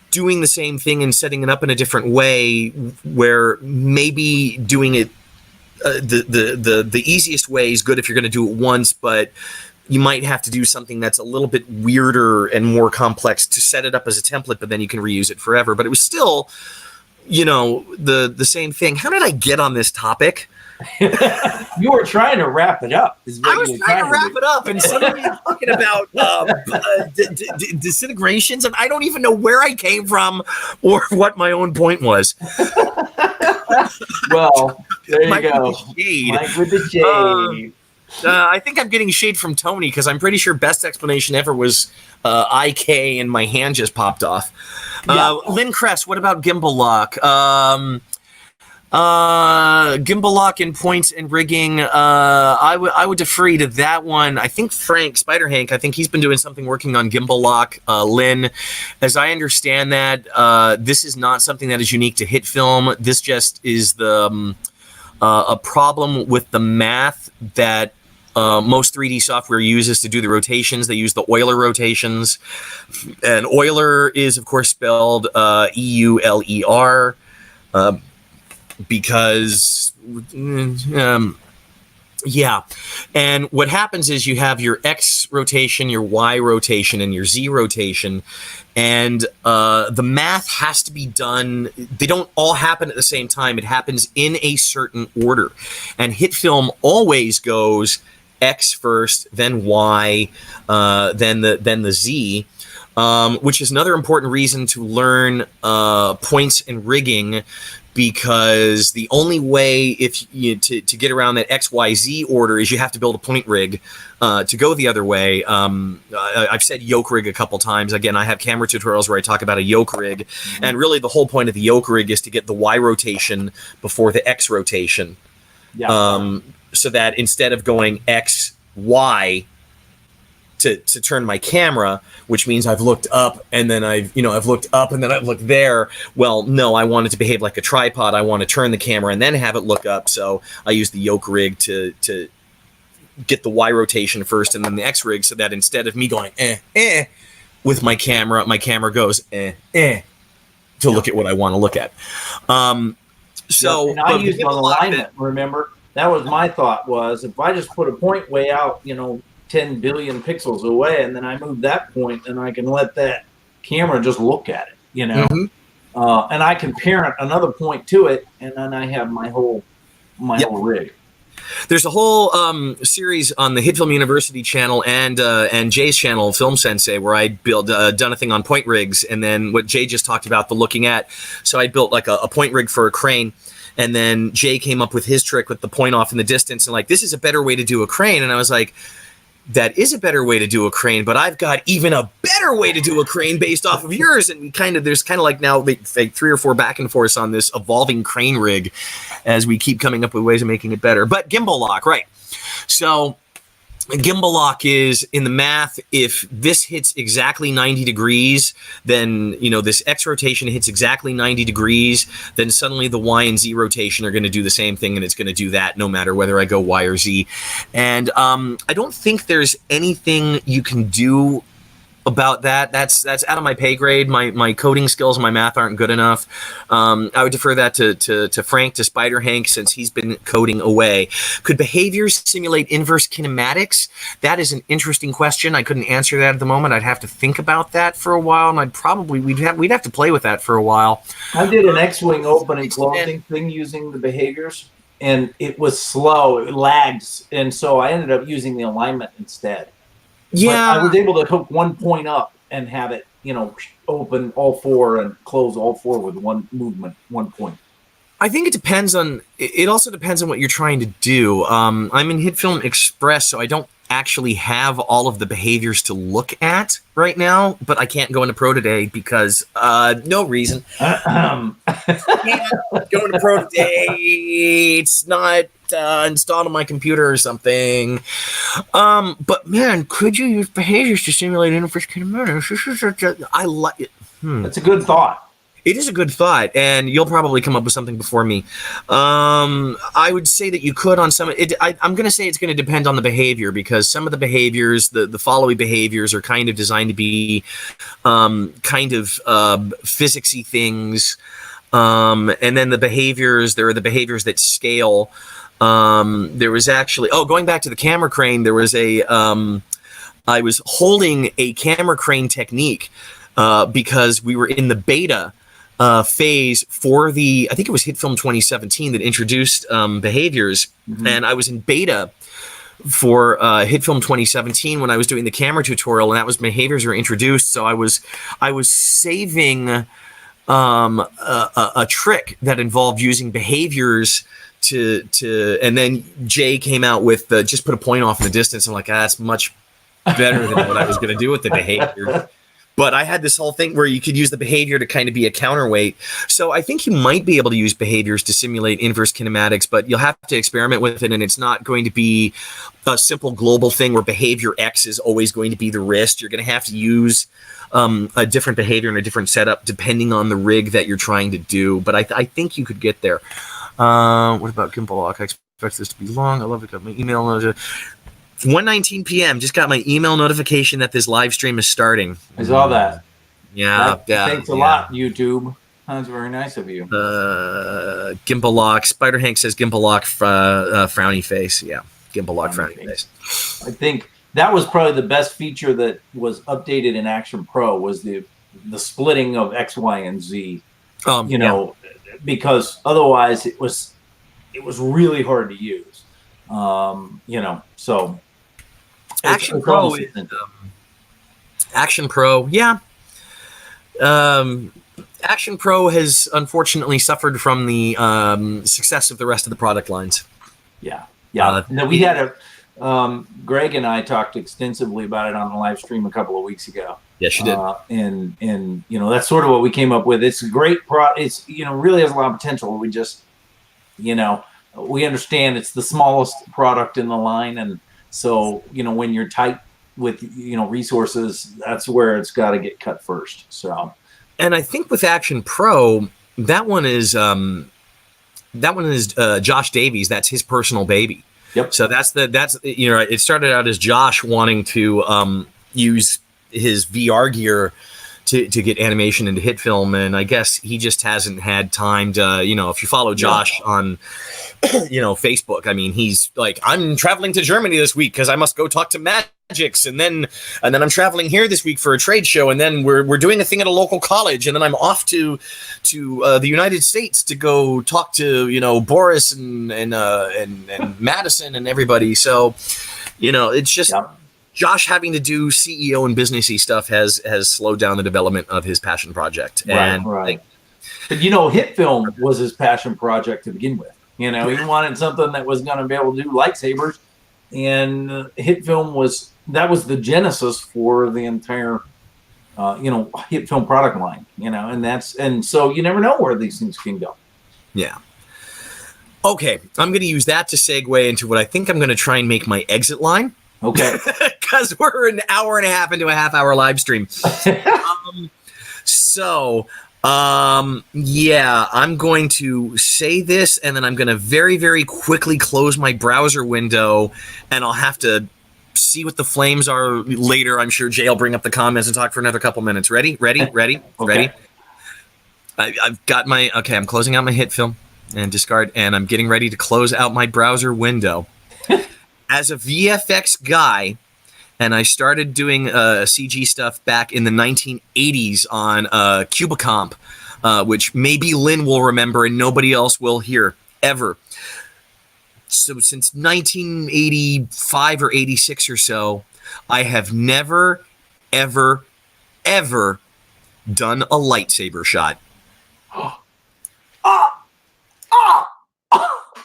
doing the same thing and setting it up in a different way, where maybe doing it the easiest way is good if you're going to do it once, but you might have to do something that's a little bit weirder and more complex to set it up as a template, but then you can reuse it forever. But it was still, the same thing. How did I get on this topic? You were trying to wrap it up. I was trying to wrap it up, and suddenly you're talking about disintegrations, and I don't even know where I came from or what my own point was. Well, there you Mike go. With the shade. Mike with the shade. I think I'm getting shade from Tony, because I'm pretty sure best explanation ever was IK and my hand just popped off. Yeah. Lynn Kress, what about gimbal lock? Gimbal lock and points and rigging. I would defer to that one. I think Frank Spider Hank, I think he's been doing something working on gimbal lock. Lynn, as I understand that, this is not something that is unique to HitFilm. This just is the a problem with the math that most 3D software uses to do the rotations. They use the Euler rotations, and Euler is of course spelled EULER. Because, yeah. And what happens is you have your X rotation, your Y rotation, and your Z rotation. And the math has to be done. They don't all happen at the same time. It happens in a certain order. And HitFilm always goes X first, then Y, then the Z. Which is another important reason to learn points and rigging, because the only way to get around that XYZ order is you have to build a point rig to go the other way. I've said yoke rig a couple times. Again, I have camera tutorials where I talk about a yoke rig, and really the whole point of the yoke rig is to get the Y rotation before the X rotation. Yeah. So that instead of going X, Y, to turn my camera, which means I've looked up and then I've looked up and then I've looked there. Well, no, I want it to behave like a tripod. I want to turn the camera and then have it look up. So I use the yoke rig to get the Y rotation first and then the X rig, so that instead of me going with my camera goes to look at what I want to look at. So and I but used the on gimbal lock alignment. Remember, that was my thought, was if I just put a point way out, 10 billion pixels away, and then I move that point, and I can let that camera just look at it, Mhm. and I can parent another point to it, and then I have my whole whole rig. There's a whole series on the HitFilm University channel and Jay's channel, Film Sensei, where I done a thing on point rigs, and then what Jay just talked about, the looking at. So I built like a point rig for a crane, and then Jay came up with his trick with the point off in the distance, and like, this is a better way to do a crane. And I was like, that is a better way to do a crane, but I've got even a better way to do a crane based off of yours. And there's kind of like now like 3 or 4 back and forths on this evolving crane rig as we keep coming up with ways of making it better. But gimbal lock, right? So gimbal lock is in the math. If this hits exactly 90 degrees, then, this X rotation hits exactly 90 degrees, then suddenly the Y and Z rotation are going to do the same thing, and it's going to do that no matter whether I go Y or Z. And I don't think there's anything you can do about that. That's out of my pay grade. My coding skills and my math aren't good enough. I would defer that to Frank, to Spider Hank, since he's been coding away. Could behaviors simulate inverse kinematics? That is an interesting question. I couldn't answer that at the moment. I'd have to think about that for a while, and we'd have to play with that for a while. I did an X-wing open and closing thing using the behaviors, and it was slow. It lags, and so I ended up using the alignment instead. Yeah, but I was able to hook one point up and have it, open all 4 and close all 4 with one movement, 1 point. I think it depends on. It also depends on what you're trying to do. I'm in HitFilm Express, so I don't actually have all of the behaviors to look at right now. But I can't go into Pro today because no reason. Can't go into Pro today. It's not installed on my computer or something. But man, could you use behaviors to simulate inverse kinematics? I like it. That's a good thought. It is a good thought, and you'll probably come up with something before me. I would say that you could on some. I'm going to say it's going to depend on the behavior, because some of the behaviors, the following behaviors, are kind of designed to be physicsy things, and then the behaviors. There are the behaviors that scale. There was actually going back to the camera crane. There was I was holding a camera crane technique because we were in the beta phase for I think it was HitFilm 2017 that introduced behaviors, and I was in beta for HitFilm 2017 when I was doing the camera tutorial, and that was behaviors were introduced. So I was saving a trick that involved using behaviors and then Jay came out with just put a point off in the distance. I'm like, that's much better than what I was going to do with the behavior. But I had this whole thing where you could use the behavior to kind of be a counterweight. So I think you might be able to use behaviors to simulate inverse kinematics, but you'll have to experiment with it, and it's not going to be a simple global thing where behavior X is always going to be the wrist. You're going to have to use a different behavior and a different setup depending on the rig that you're trying to do. But I think you could get there. What about gimbal lock? I expect this to be long. I love it. Got my email. 1:19 p.m. Just got my email notification that this live stream is starting. I saw that. Yeah. Thanks a lot, YouTube. That's very nice of you. Gimbal lock. Spider Hank says gimbal lock frowny face. Yeah. Gimbal lock frowny face. I think that was probably the best feature that was updated in Action Pro was the splitting of X, Y, and Z. Because otherwise it was really hard to use. So Action Pro is, Action Pro, yeah. Action Pro has unfortunately suffered from the success of the rest of the product lines. Yeah. No, we had Greg and I talked extensively about it on the live stream a couple of weeks ago. Yes, you did. And that's sort of what we came up with. It's a great it's really has a lot of potential. We just we understand it's the smallest product in the line, and so when you're tight with resources, that's where it's got to get cut first. So, and I think with Action Pro, that one is Josh Davies. That's his personal baby. Yep. So it started out as Josh wanting to use his VR gear to get animation into HitFilm, and I guess he just hasn't had time to, you know, if you follow Josh on, you know, Facebook, I mean, he's like, I'm traveling to Germany this week because I must go talk to Magix, and then I'm traveling here this week for a trade show, and then we're doing a thing at a local college, and then I'm off to the United States to go talk to, you know, Boris and Madison and everybody. So, you know, it's just Josh having to do CEO and businessy stuff has slowed down the development of his passion project. And right. But, you know, HitFilm was his passion project to begin with. You know, he wanted something that was going to be able to do lightsabers, and HitFilm was the genesis for the entire, you know, HitFilm product line. You know, and so you never know where these things can go. Yeah. Okay, I'm going to use that to segue into what I think I'm going to try and make my exit line. Okay. Because we're an hour and a half into a half-hour live stream. Yeah, I'm going to say this, and then I'm going to very, very quickly close my browser window, and I'll have to see what the flames are later. I'm sure Jay will bring up the comments and talk for another couple minutes. Ready? Okay. Ready? I've got my... Okay, I'm closing out my HitFilm and discard, and I'm getting ready to close out my browser window. As a VFX guy, and I started doing CG stuff back in the 1980s on Cubicomp, which maybe Lynn will remember and nobody else will here, ever. So since 1985 or 86 or so, I have never, ever, ever done a lightsaber shot.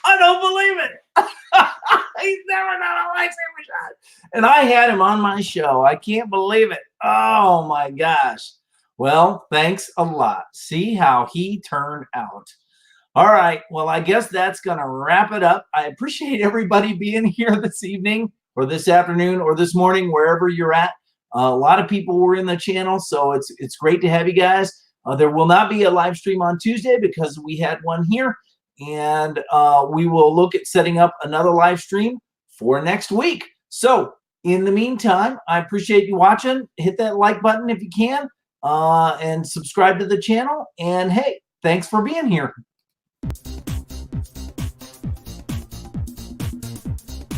I don't believe it. He's never done a lightsaber shot. And I had him on my show. I can't believe it. Oh my gosh. Well, thanks a lot. See how he turned out. All right. Well, I guess that's going to wrap it up. I appreciate everybody being here this evening or this afternoon or this morning, wherever you're at. A lot of people were in the channel, so it's great to have you guys. There will not be a live stream on Tuesday because we had one here. And we will look at setting up another live stream for next week. So in the meantime, I appreciate you watching. Hit that like button if you can, and subscribe to the channel. And hey, thanks for being here.